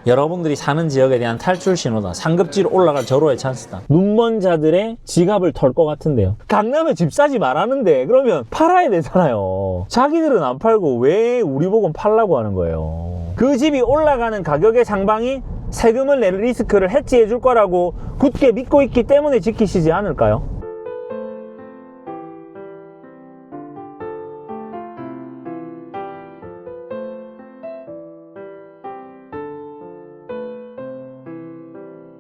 여러분들이 사는 지역에 대한 탈출 신호다. 상급지로 올라갈 절호의 찬스다. 눈먼 자들의 지갑을 털 것 같은데요. 강남에 집 사지 말라는데 그러면 팔아야 되잖아요. 자기들은 안 팔고 왜 우리 보고 팔라고 하는 거예요. 그 집이 올라가는 가격의 상방이 세금을 낼 리스크를 해지해 줄 거라고 굳게 믿고 있기 때문에 지키시지 않을까요?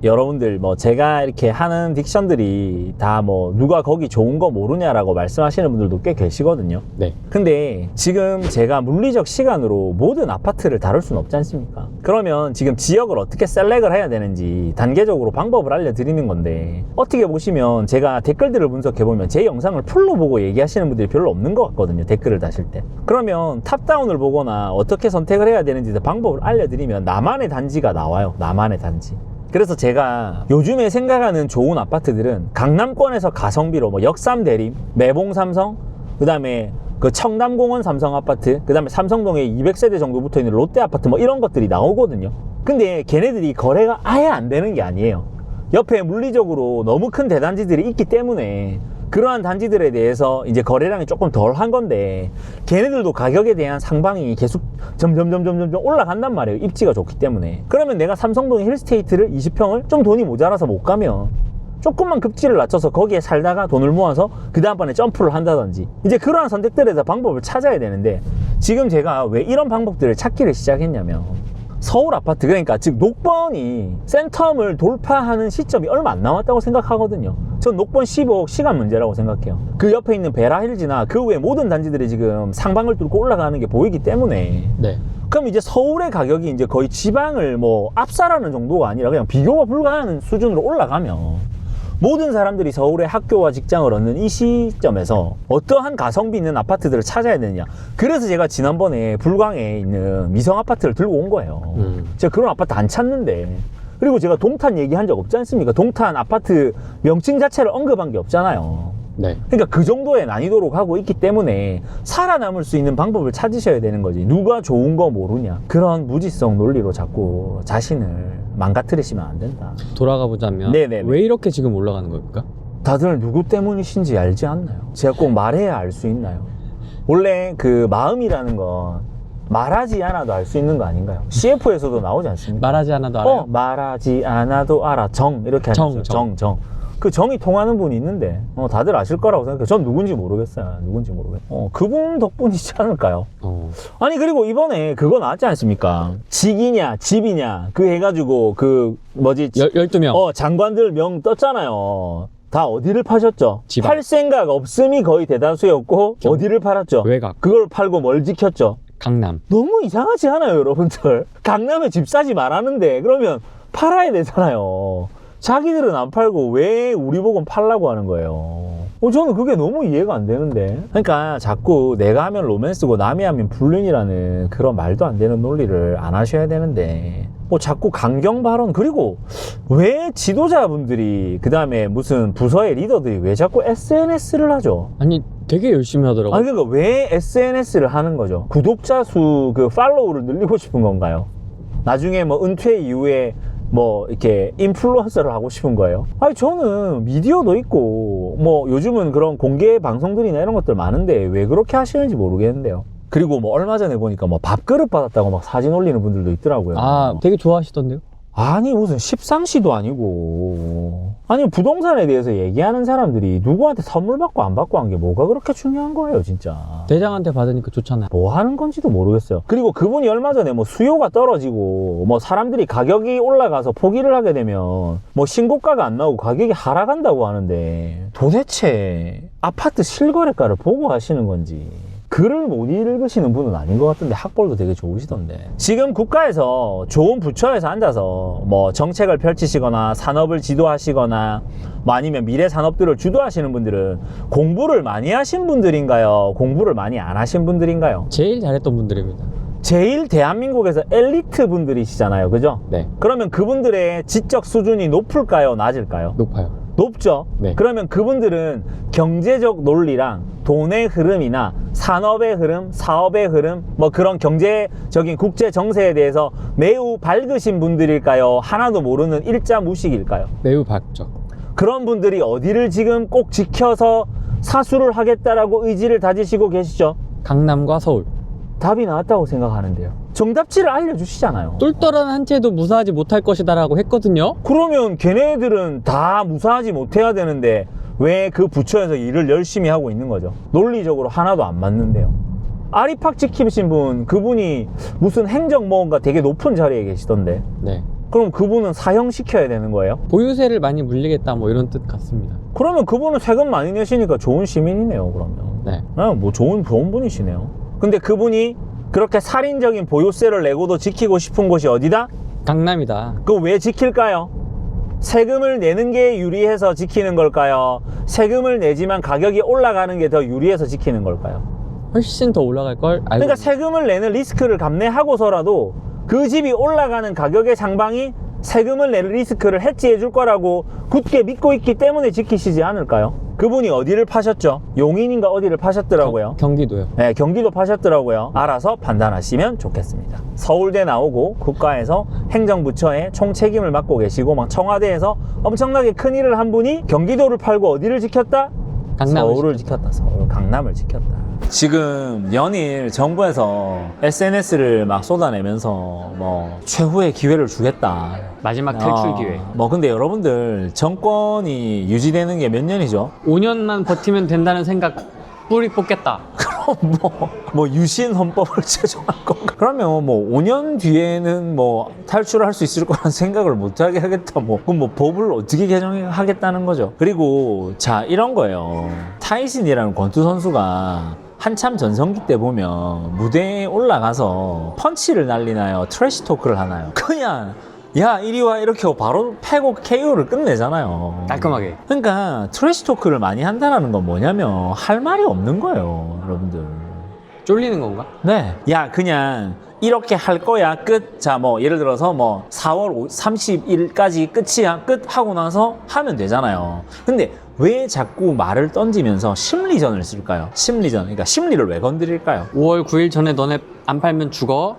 여러분들 뭐 제가 이렇게 하는 딕션들이 다 뭐 누가 거기 좋은 거 모르냐라고 말씀하시는 분들도 꽤 계시거든요. 네. 근데 지금 제가 물리적 시간으로 모든 아파트를 다룰 수는 없지 않습니까? 그러면 지금 지역을 어떻게 셀렉을 해야 되는지 단계적으로 방법을 알려드리는 건데, 어떻게 보시면 제가 댓글들을 분석해보면 제 영상을 풀로 보고 얘기하시는 분들이 별로 없는 것 같거든요. 댓글을 다실 때. 그러면 탑다운을 보거나 어떻게 선택을 해야 되는지 방법을 알려드리면 나만의 단지가 나와요. 나만의 단지. 그래서 제가 요즘에 생각하는 좋은 아파트들은 강남권에서 가성비로 뭐 역삼 대림, 매봉 삼성, 그 다음에 그 청담공원 삼성 아파트, 그 다음에 삼성동에 200세대 정도 붙어 있는 롯데 아파트 뭐 이런 것들이 나오거든요. 근데 걔네들이 거래가 아예 안 되는 게 아니에요. 옆에 물리적으로 너무 큰 대단지들이 있기 때문에 그러한 단지들에 대해서 이제 거래량이 조금 덜 한 건데, 걔네들도 가격에 대한 상방이 계속 점점 올라간단 말이에요. 입지가 좋기 때문에. 그러면 내가 삼성동 힐스테이트를 20평을 좀 돈이 모자라서 못 가면 조금만 급지를 낮춰서 거기에 살다가 돈을 모아서 그 다음번에 점프를 한다든지, 이제 그러한 선택들에 대해서 방법을 찾아야 되는데, 지금 제가 왜 이런 방법들을 찾기를 시작했냐면, 서울 아파트, 그러니까 즉 녹번이 센텀을 돌파하는 시점이 얼마 안 남았다고 생각하거든요. 전 녹번 15억 시간 문제라고 생각해요. 그 옆에 있는 베라힐즈나 그 외 모든 단지들이 지금 상방을 뚫고 올라가는 게 보이기 때문에, 네. 그럼 이제 서울의 가격이 이제 거의 지방을 뭐 압살하는 정도가 아니라 그냥 비교가 불가하는 수준으로 올라가면, 모든 사람들이 서울의 학교와 직장을 얻는 이 시점에서 어떠한 가성비 있는 아파트들을 찾아야 되느냐. 그래서 제가 지난번에 불광에 있는 미성 아파트를 들고 온 거예요. 제가 그런 아파트 안 찾는데. 그리고 제가 동탄 얘기한 적 없지 않습니까? 동탄 아파트 명칭 자체를 언급한 게 없잖아요. 네. 그러니까 그 정도의 난이도로 가고 있기 때문에 살아남을 수 있는 방법을 찾으셔야 되는 거지. 누가 좋은 거 모르냐. 그런 무지성 논리로 자꾸 자신을 망가뜨리시면 안 된다. 돌아가 보자면 네네네. 왜 이렇게 지금 올라가는 겁니까? 다들 누구 때문이신지 알지 않나요? 제가 꼭 말해야 알 수 있나요? 원래 그 마음이라는 건 말하지 않아도 알 수 있는 거 아닌가요? CF에서도 나오지 않습니까? 말하지 않아도 알아요? 말하지 않아도 알아. 정 이렇게 하죠. 정. 그 정이 통하는 분이 있는데 다들 아실 거라고 생각해요. 전 누군지 모르겠어요. 그분 덕분이지 않을까요? 아니, 그리고 이번에 그거 나왔지 않습니까? 직이냐 집이냐 그 해가지고 그 뭐지 12명 장관들 명 떴잖아요. 다 어디를 파셨죠? 지방. 팔 생각 없음이 거의 대다수였고, 어디를 팔았죠? 외곽. 그걸 팔고 뭘 지켰죠? 강남. 너무 이상하지 않아요, 여러분들? 강남에 집 사지 말라는데 그러면 팔아야 되잖아요. 자기들은 안 팔고 왜 우리 보고 팔라고 하는 거예요? 저는 그게 너무 이해가 안 되는데. 그러니까 자꾸 내가 하면 로맨스고 남이 하면 불륜이라는 그런 말도 안 되는 논리를 안 하셔야 되는데, 자꾸 강경 발언, 그리고 왜 지도자분들이, 그 다음에 무슨 부서의 리더들이 왜 자꾸 SNS를 하죠? 아니 되게 열심히 하더라고요. 아니, 그러니까 왜 SNS를 하는 거죠? 구독자 수, 그 팔로우를 늘리고 싶은 건가요? 나중에 뭐 은퇴 이후에 뭐 이렇게 인플루언서를 하고 싶은 거예요? 아니, 저는 미디어도 있고 뭐 요즘은 그런 공개 방송들이나 이런 것들 많은데 왜 그렇게 하시는지 모르겠는데요. 그리고 뭐 얼마 전에 보니까 뭐 밥그릇 받았다고 막 사진 올리는 분들도 있더라고요. 아, 되게 좋아하시던데요? 아니, 무슨 십상시도 아니고. 아니, 부동산에 대해서 얘기하는 사람들이 누구한테 선물 받고 안 받고 한 게 뭐가 그렇게 중요한 거예요, 진짜. 대장한테 받으니까 좋잖아요. 뭐 하는 건지도 모르겠어요. 그리고 그분이 얼마 전에 뭐 수요가 떨어지고 뭐 사람들이 가격이 올라가서 포기를 하게 되면 뭐 신고가가 안 나오고 가격이 하락한다고 하는데, 도대체 아파트 실거래가를 보고 하시는 건지 글을 못 읽으시는 분은 아닌 것 같은데 학벌도 되게 좋으시던데. 지금 국가에서 좋은 부처에서 앉아서 뭐 정책을 펼치시거나 산업을 지도하시거나 뭐 아니면 미래 산업들을 주도하시는 분들은 공부를 많이 하신 분들인가요? 공부를 많이 안 하신 분들인가요? 제일 잘했던 분들입니다. 제일 대한민국에서 엘리트 분들이시잖아요, 그죠? 네. 그러면 그분들의 지적 수준이 높을까요, 낮을까요? 높아요. 높죠. 네. 그러면 그분들은 경제적 논리랑 돈의 흐름이나 산업의 흐름, 사업의 흐름, 뭐 그런 경제적인 국제 정세에 대해서 매우 밝으신 분들일까요? 하나도 모르는 일자 무식일까요? 매우 밝죠. 그런 분들이 어디를 지금 꼭 지켜서 사수를 하겠다라고 의지를 다지시고 계시죠? 강남과 서울. 답이 나왔다고 생각하는데요. 정답지를 알려주시잖아요. 똘똘한 한 채도 무사하지 못할 것이다라고 했거든요. 그러면 걔네들은 다 무사하지 못해야 되는데 왜 그 부처에서 일을 열심히 하고 있는 거죠? 논리적으로 하나도 안 맞는데요. 아리팍 지키신 분, 그분이 무슨 행정모험가 되게 높은 자리에 계시던데, 네. 그럼 그분은 사형시켜야 되는 거예요? 보유세를 많이 물리겠다 뭐 이런 뜻 같습니다. 그러면 그분은 세금 많이 내시니까 좋은 시민이네요. 그러면 네. 뭐 좋은 분이시네요. 근데 그분이 그렇게 살인적인 보유세를 내고도 지키고 싶은 곳이 어디다? 강남이다. 그거 왜 지킬까요? 세금을 내는 게 유리해서 지키는 걸까요? 세금을 내지만 가격이 올라가는 게 더 유리해서 지키는 걸까요? 훨씬 더 올라갈 걸 알고. 그러니까 세금을 내는 리스크를 감내하고서라도 그 집이 올라가는 가격의 상방이 세금을 내는 리스크를 해지해 줄 거라고 굳게 믿고 있기 때문에 지키시지 않을까요? 그분이 어디를 파셨죠? 용인인가 어디를 파셨더라고요. 경기도요. 네, 경기도 파셨더라고요. 알아서 판단하시면 좋겠습니다. 서울대 나오고 국가에서 행정부처의 총책임을 맡고 계시고 막 청와대에서 엄청나게 큰 일을 한 분이 경기도를 팔고 어디를 지켰다? 강남을 서울을 지켰다. 서울, 강남을 지켰다. 지금 연일 정부에서 SNS를 막 쏟아내면서 뭐 최후의 기회를 주겠다. 마지막 탈출 기회. 뭐 근데 여러분들 정권이 유지되는 게 몇 년이죠? 5년만 버티면 된다는 생각 뿌리 뽑겠다. 그럼 뭐 유신 헌법을 제정할 건가? 그러면 뭐 5년 뒤에는 뭐 탈출을 할 수 있을 거란 생각을 못하게 하겠다. 그럼 뭐 법을 어떻게 개정하겠다는 거죠? 그리고 자, 이런 거예요. 타이슨이라는 권투 선수가 한참 전성기 때 보면 무대에 올라가서 펀치를 날리나요? 트래시 토크를 하나요? 그냥 야 이리 와 이렇게 하고 바로 패고 KO를 끝내잖아요. 깔끔하게. 그러니까 트래시 토크를 많이 한다는 건 뭐냐면 할 말이 없는 거예요, 여러분들. 쫄리는 건가? 네. 야 그냥 이렇게 할 거야 끝. 자 뭐 예를 들어서 뭐 4월 30일까지 끝이야 끝 하고 나서 하면 되잖아요. 근데 왜 자꾸 말을 던지면서 심리전을 쓸까요? 심리전. 그러니까 심리를 왜 건드릴까요? 5월 9일 전에 너네 안 팔면 죽어.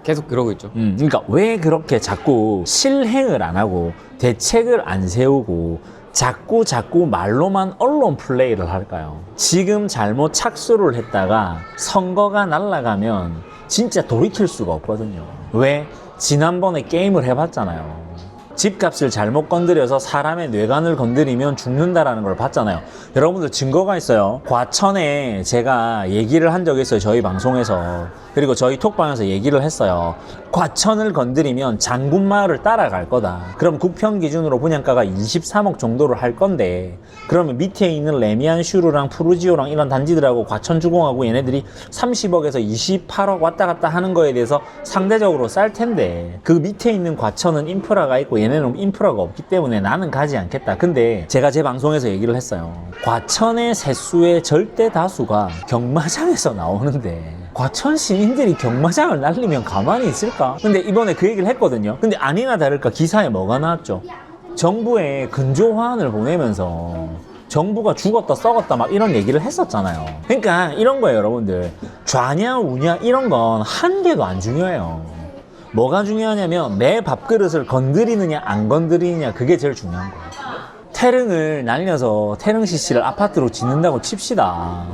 계속 그러고 있죠. 그러니까 왜 그렇게 자꾸 실행을 안 하고 대책을 안 세우고 자꾸 말로만 언론 플레이를 할까요? 지금 잘못 착수를 했다가 선거가 날아가면 진짜 돌이킬 수가 없거든요. 왜? 지난번에 게임을 해봤잖아요. 집값을 잘못 건드려서 사람의 뇌관을 건드리면 죽는다라는 걸 봤잖아요. 여러분들 증거가 있어요. 과천에 제가 얘기를 한 적이 있어요. 저희 방송에서. 그리고 저희 톡방에서 얘기를 했어요. 과천을 건드리면 장군마을을 따라갈 거다. 그럼 국평 기준으로 분양가가 23억 정도를 할 건데 그러면 밑에 있는 레미안슈르랑 푸르지오랑 이런 단지들하고 과천주공하고 얘네들이 30억에서 28억 왔다 갔다 하는 거에 대해서 상대적으로 쌀 텐데 그 밑에 있는 과천은 인프라가 있고 얘네는 인프라가 없기 때문에 나는 가지 않겠다. 근데 제가 제 방송에서 얘기를 했어요. 과천의 세수의 절대 다수가 경마장에서 나오는데 과천 시민들이 경마장을 날리면 가만히 있을까? 근데 이번에 그 얘기를 했거든요. 근데 아니나 다를까 기사에 뭐가 나왔죠? 정부에 근조화환을 보내면서 정부가 죽었다 썩었다 막 이런 얘기를 했었잖아요. 그러니까 이런 거예요, 여러분들. 좌냐 우냐 이런 건 한 개도 안 중요해요. 뭐가 중요하냐면 내 밥그릇을 건드리느냐 안 건드리느냐 그게 제일 중요한 거예요. 태릉을 날려서 태릉 CC를 아파트로 짓는다고 칩시다.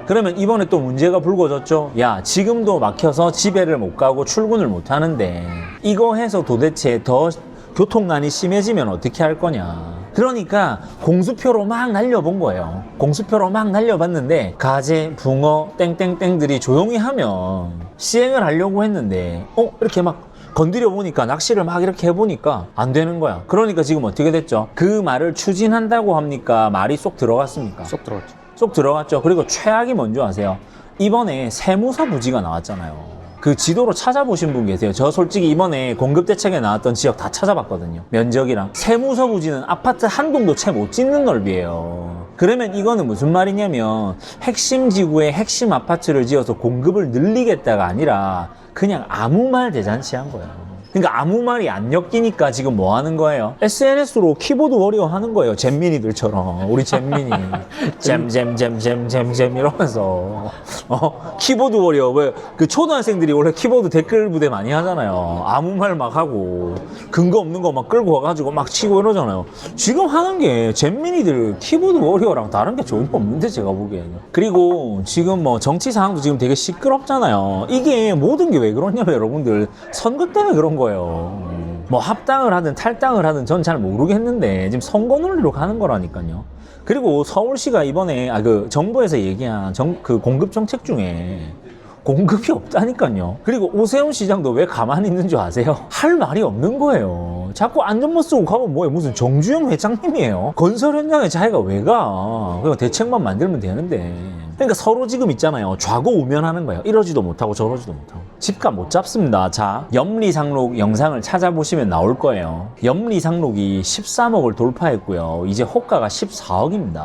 그러면 이번에 또 문제가 불거졌죠. 야 지금도 막혀서 집에를 못 가고 출근을 못 하는데 이거 해서 도대체 더 교통난이 심해지면 어떻게 할 거냐. 그러니까 공수표로 막 날려본 거예요. 공수표로 막 날려봤는데 가재, 붕어, 땡땡땡들이 조용히 하면 시행을 하려고 했는데 이렇게 막 건드려 보니까 낚시를 막 이렇게 해보니까 안 되는 거야. 그러니까 지금 어떻게 됐죠? 그 말을 추진한다고 합니까? 말이 쏙 들어갔습니까? 쏙 들어갔죠. 쏙 들어갔죠. 그리고 최악이 뭔지 아세요? 이번에 세무서 부지가 나왔잖아요. 그 지도로 찾아보신 분 계세요? 저 솔직히 이번에 공급대책에 나왔던 지역 다 찾아봤거든요. 면적이랑. 세무서 부지는 아파트 한 동도 채 못 짓는 넓이에요. 그러면 이거는 무슨 말이냐면 핵심 지구에 핵심 아파트를 지어서 공급을 늘리겠다가 아니라 그냥 아무 말 대잔치 한 거예요. 그러니까 아무 말이 안 엮이니까 지금 뭐 하는 거예요? SNS로 키보드 워리어 하는 거예요. 잼민이들처럼. 우리 잼민이. 잼 이러면서. 키보드 워리어. 왜 그 초등학생들이 원래 키보드 댓글 부대 많이 하잖아요. 아무 말 막 하고 근거 없는 거 막 끌고 와가지고 막 치고 이러잖아요. 지금 하는 게 잼민이들 키보드 워리어랑 다른 게 전혀 없는데 제가 보기에는. 그리고 지금 뭐 정치 상황도 지금 되게 시끄럽잖아요. 이게 모든 게 왜 그러냐면 여러분들 선거 때문에 그런 거예요. 뭐 합당을 하든 탈당을 하든 전 잘 모르겠는데 지금 선거 논리로 가는 거라니까요. 그리고 서울시가 이번에 그 정부에서 얘기한 그 공급 정책 중에 공급이 없다니까요. 그리고 오세훈 시장도 왜 가만히 있는 줄 아세요? 할 말이 없는 거예요. 자꾸 안전모 쓰고 가면 뭐예요? 무슨 정주영 회장님이에요? 건설 현장에 자기가 왜 가? 그냥 대책만 만들면 되는데. 그러니까 서로 지금 있잖아요. 좌고우면하는 거예요. 이러지도 못하고 저러지도 못하고. 집값 못 잡습니다. 자, 염리상록 영상을 찾아보시면 나올 거예요. 염리상록이 13억을 돌파했고요. 이제 호가가 14억입니다.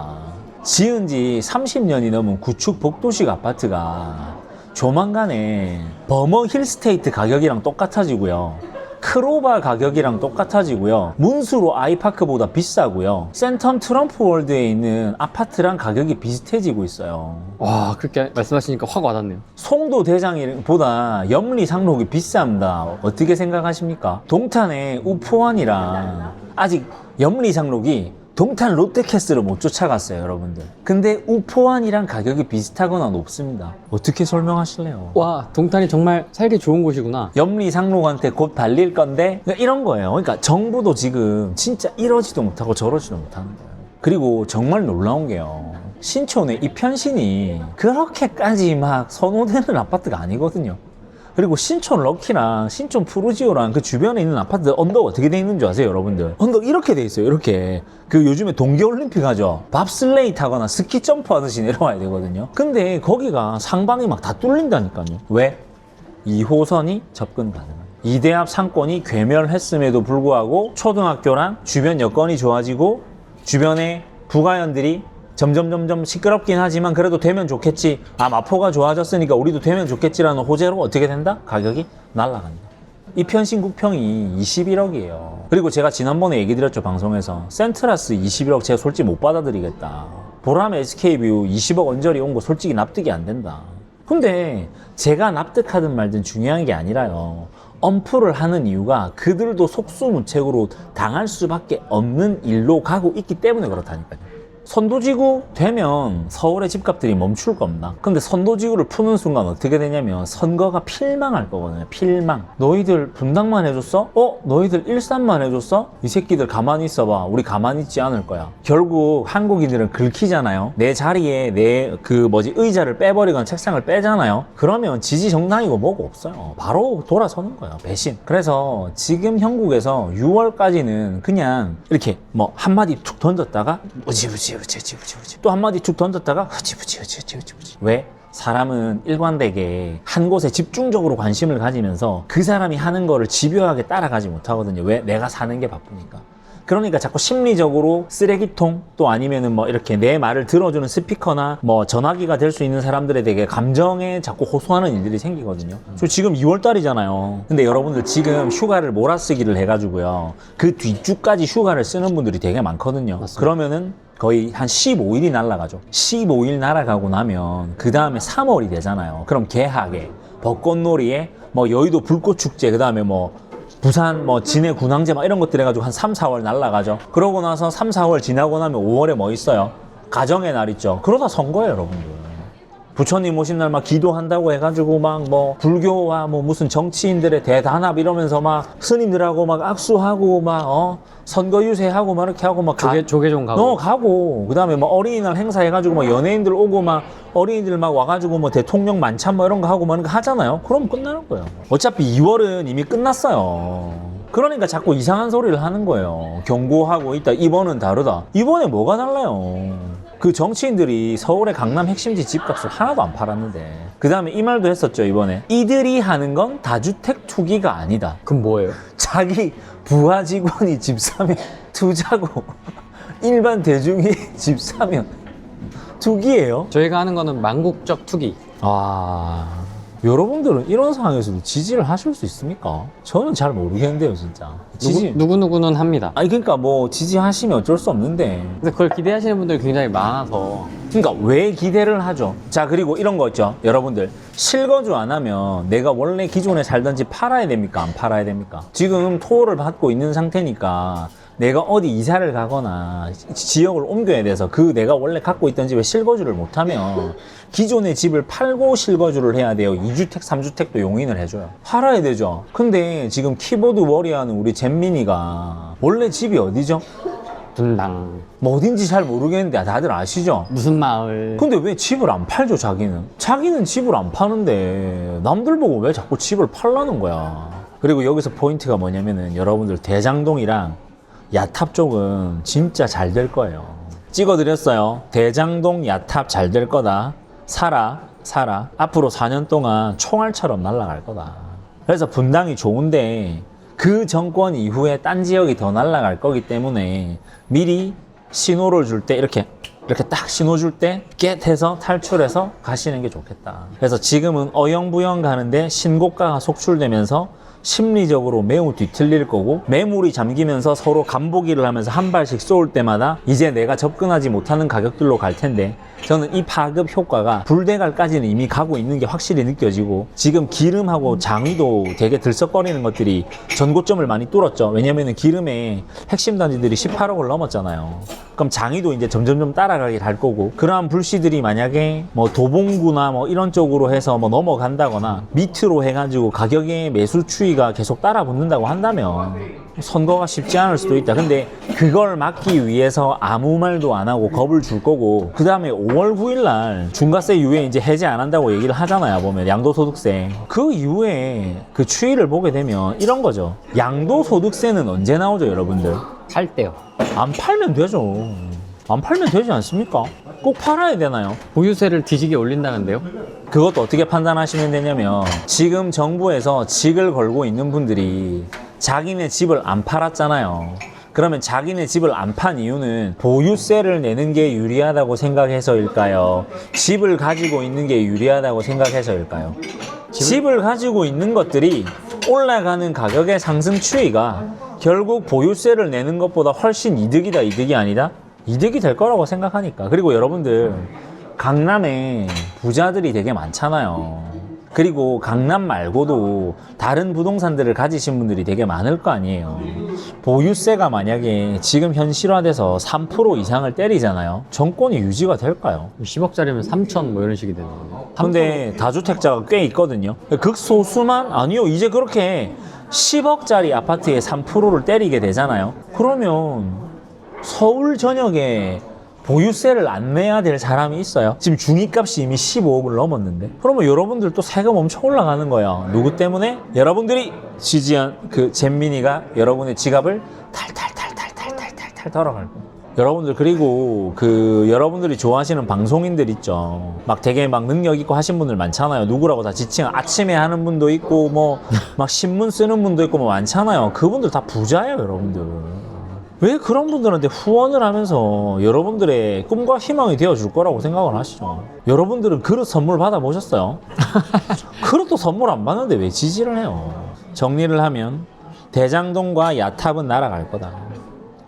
지은 지 30년이 넘은 구축 복도식 아파트가 조만간에 버머 힐스테이트 가격이랑 똑같아지고요. 크로바 가격이랑 똑같아지고요. 문수로 아이파크보다 비싸고요. 센텀 트럼프 월드에 있는 아파트랑 가격이 비슷해지고 있어요. 와, 그렇게 말씀하시니까 확 와닿네요. 송도 대장보다 염리상록이 비쌉니다. 어떻게 생각하십니까? 동탄의 우포원이랑 아직 염리상록이 동탄 롯데캐슬을 못 쫓아갔어요, 여러분들. 근데 우포원이랑 가격이 비슷하거나 높습니다. 어떻게 설명하실래요? 와, 동탄이 정말 살기 좋은 곳이구나. 염리상록한테 곧 발릴 건데 그러니까 이런 거예요. 그러니까 정부도 지금 진짜 이러지도 못하고 저러지도 못하는 거예요. 그리고 정말 놀라운 게요. 신촌의 이편신이 그렇게까지 막 선호되는 아파트가 아니거든요. 그리고 신촌 럭키랑 신촌 푸르지오랑 그 주변에 있는 아파트 언덕 어떻게 돼 있는 줄 아세요, 여러분들? 언덕 이렇게 돼 있어요, 이렇게. 그 요즘에 동계올림픽 하죠. 밥슬레이 타거나 스키 점프 하듯이 내려와야 되거든요. 근데 거기가 상방이 막 다 뚫린다니까요. 왜? 2호선이 접근 가능합니다. 이대합 상권이 괴멸했음에도 불구하고 초등학교랑 주변 여건이 좋아지고 주변에 부가연들이 점점 시끄럽긴 하지만 그래도 되면 좋겠지. 아, 마포가 좋아졌으니까 우리도 되면 좋겠지라는 호재로 어떻게 된다? 가격이 날아간다. 이편신 구평이 21억이에요. 그리고 제가 지난번에 얘기 드렸죠, 방송에서. 센트라스 21억 제가 솔직히 못 받아들이겠다. 보람 SK뷰 20억 언저리 온 거 솔직히 납득이 안 된다. 근데 제가 납득하든 말든 중요한 게 아니라요. 엄프를 하는 이유가 그들도 속수무책으로 당할 수밖에 없는 일로 가고 있기 때문에 그렇다니까요. 선도지구 되면 서울의 집값들이 멈출 겁니다. 근데 선도지구를 푸는 순간 어떻게 되냐면 선거가 필망할 거거든요. 필망. 너희들 분당만 해줬어? 너희들 일산만 해줬어? 이 새끼들 가만히 있어봐. 우리 가만히 있지 않을 거야. 결국 한국인들은 긁히잖아요. 내 자리에 내 의자를 빼버리거나 책상을 빼잖아요. 그러면 지지 정당이고 뭐고 없어요. 바로 돌아서는 거예요. 배신. 그래서 지금 형국에서 6월까지는 그냥 이렇게 뭐 한마디 툭 던졌다가 우지부지 또 한마디 툭 던졌다가 흐지부지. 왜? 사람은 일관되게 한 곳에 집중적으로 관심을 가지면서 그 사람이 하는 거를 집요하게 따라가지 못하거든요. 왜? 내가 사는 게 바쁘니까. 그러니까 자꾸 심리적으로 쓰레기통 또 아니면은 뭐 이렇게 내 말을 들어주는 스피커나 뭐 전화기가 될 수 있는 사람들에 대해 감정에 자꾸 호소하는 일들이 생기거든요. 저 지금 2월달이잖아요. 근데 여러분들 지금 휴가를 몰아쓰기를 해가지고요. 그 뒤주까지 휴가를 쓰는 분들이 되게 많거든요. 맞습니다. 그러면은 거의 한 15일이 날아가죠. 15일 날아가고 나면 그 다음에 3월이 되잖아요. 그럼 개하게, 벚꽃놀이에 뭐 여의도 불꽃축제, 그 다음에 뭐 부산 뭐 진해 군항제 막 이런 것들 해가지고 한 3, 4월 날아가죠. 그러고 나서 3, 4월 지나고 나면 5월에 뭐 있어요? 가정의 날 있죠. 그러다 선거예요, 여러분들. 부처님 오신 날 막 기도한다고 해가지고 막 뭐 불교와 뭐 무슨 정치인들의 대단합 이러면서 막 스님들하고 막 악수하고 막 선거 유세하고 막 이렇게 하고 막 조계종 가고. 가고 그 다음에 뭐 어린이날 행사 해가지고 막 연예인들 오고 막 어린이들 막 와가지고 뭐 대통령 만찬 뭐 이런 거 하고 막 이런 거 하잖아요. 그럼 끝나는 거예요. 어차피 2월은 이미 끝났어요. 그러니까 자꾸 이상한 소리를 하는 거예요. 경고하고 있다. 이번은 다르다. 이번에 뭐가 달라요? 그 정치인들이 서울의 강남 핵심지 집값을 하나도 안 팔았는데 그 다음에 이 말도 했었죠, 이번에. 이들이 하는 건 다주택 투기가 아니다. 그럼 뭐예요? 자기 부하 직원이 집 사면 투자고 일반 대중이 집 사면 투기예요. 저희가 하는 거는 망국적 투기. 여러분들은 이런 상황에서도 지지를 하실 수 있습니까? 저는 잘 모르겠는데요, 진짜. 누구누구는 합니다. 아니, 그러니까 뭐 지지하시면 어쩔 수 없는데. 근데 그걸 기대하시는 분들이 굉장히 많아서. 그러니까 왜 기대를 하죠? 자, 그리고 이런 거 있죠. 여러분들, 실거주 안 하면 내가 원래 기존에 살던 집 팔아야 됩니까? 안 팔아야 됩니까? 지금 토를 받고 있는 상태니까 내가 어디 이사를 가거나 지역을 옮겨야 돼서 그 내가 원래 갖고 있던 집에 실거주를 못하면 기존의 집을 팔고 실거주를 해야 돼요. 2주택, 3주택도 용인을 해줘요. 팔아야 되죠. 근데 지금 키보드 워리하는 우리 잼민이가 원래 집이 어디죠? 분당. 뭐 어딘지 잘 모르겠는데 다들 아시죠? 무슨 마을. 근데 왜 집을 안 팔죠, 자기는? 자기는 집을 안 파는데 남들 보고 왜 자꾸 집을 팔라는 거야? 그리고 여기서 포인트가 뭐냐면은 여러분들 대장동이랑 야탑 쪽은 진짜 잘 될 거예요. 찍어드렸어요. 대장동 야탑 잘 될 거다. 사라. 앞으로 4년 동안 총알처럼 날아갈 거다. 그래서 분당이 좋은데 그 정권 이후에 딴 지역이 더 날아갈 거기 때문에 미리 신호를 줄 때 이렇게 딱 신호 줄 때 겟해서 탈출해서 가시는 게 좋겠다. 그래서 지금은 어영부영 가는데 신고가가 속출되면서 심리적으로 매우 뒤틀릴 거고 매물이 잠기면서 서로 간보기를 하면서 한 발씩 쏠 때마다 이제 내가 접근하지 못하는 가격들로 갈 텐데 저는 이 파급 효과가 불대갈까지는 이미 가고 있는 게 확실히 느껴지고 지금 기름하고 장위도 되게 들썩거리는 것들이 전고점을 많이 뚫었죠. 왜냐면은 기름의 핵심 단지들이 18억을 넘었잖아요. 그럼 장위도 이제 점점점 따라가게 갈 거고 그러한 불씨들이 만약에 뭐 도봉구나 뭐 이런 쪽으로 해서 뭐 넘어간다거나 밑으로 해가지고 가격의 매수 추이가 계속 따라 붙는다고 한다면 선거가 쉽지 않을 수도 있다. 근데 그걸 막기 위해서 아무 말도 안 하고 겁을 줄 거고 그 다음에 5월 9일 날 중과세 이후에 이제 해제 안 한다고 얘기를 하잖아요. 보면 양도소득세 그 이후에 그 추이를 보게 되면 이런 거죠. 양도소득세는 언제 나오죠, 여러분들? 팔 때요. 안 팔면 되죠. 안 팔면 되지 않습니까? 꼭 팔아야 되나요? 보유세를 뒤지게 올린다는데요. 그것도 어떻게 판단하시면 되냐면 지금 정부에서 직을 걸고 있는 분들이 자기네 집을 안 팔았잖아요. 그러면 자기네 집을 안 판 이유는 보유세를 내는 게 유리하다고 생각해서일까요? 집을 가지고 있는 게 유리하다고 생각해서일까요? 집을 가지고 있는 것들이 올라가는 가격의 상승 추이가 결국 보유세를 내는 것보다 훨씬 이득이다, 이득이 아니다? 이득이 될 거라고 생각하니까. 그리고 여러분들 강남에 부자들이 되게 많잖아요. 그리고 강남 말고도 다른 부동산들을 가지신 분들이 되게 많을 거 아니에요. 보유세가 만약에 지금 현실화돼서 3% 이상을 때리잖아요. 정권이 유지가 될까요? 10억짜리면 3천 뭐 이런 식이 되는 거예요. 근데 다주택자가 꽤 있거든요. 극소수만 아니요. 이제 그렇게 10억짜리 아파트에 3%를 때리게 되잖아요. 그러면 서울 전역에 보유세를 안 내야 될 사람이 있어요. 지금 중위값이 이미 15억을 넘었는데 그러면 여러분들 또 세금 엄청 올라가는 거야. 누구 때문에? 여러분들이 지지한 그 잼민이가 여러분의 지갑을 탈탈 털어갈 거야. 여러분들 그리고 그 여러분들이 좋아하시는 방송인들 있죠. 막 되게 막 능력 있고 하신 분들 많잖아요. 누구라고 다 지칭 아침에 하는 분도 있고 뭐 막 신문 쓰는 분도 있고 뭐 많잖아요. 그분들 다 부자예요, 여러분들. 왜 그런 분들한테 후원을 하면서 여러분들의 꿈과 희망이 되어줄 거라고 생각을 하시죠? 여러분들은 그릇 선물 받아보셨어요? 그릇도 선물 안 받는데 왜 지지를 해요? 정리를 하면 대장동과 야탑은 날아갈 거다.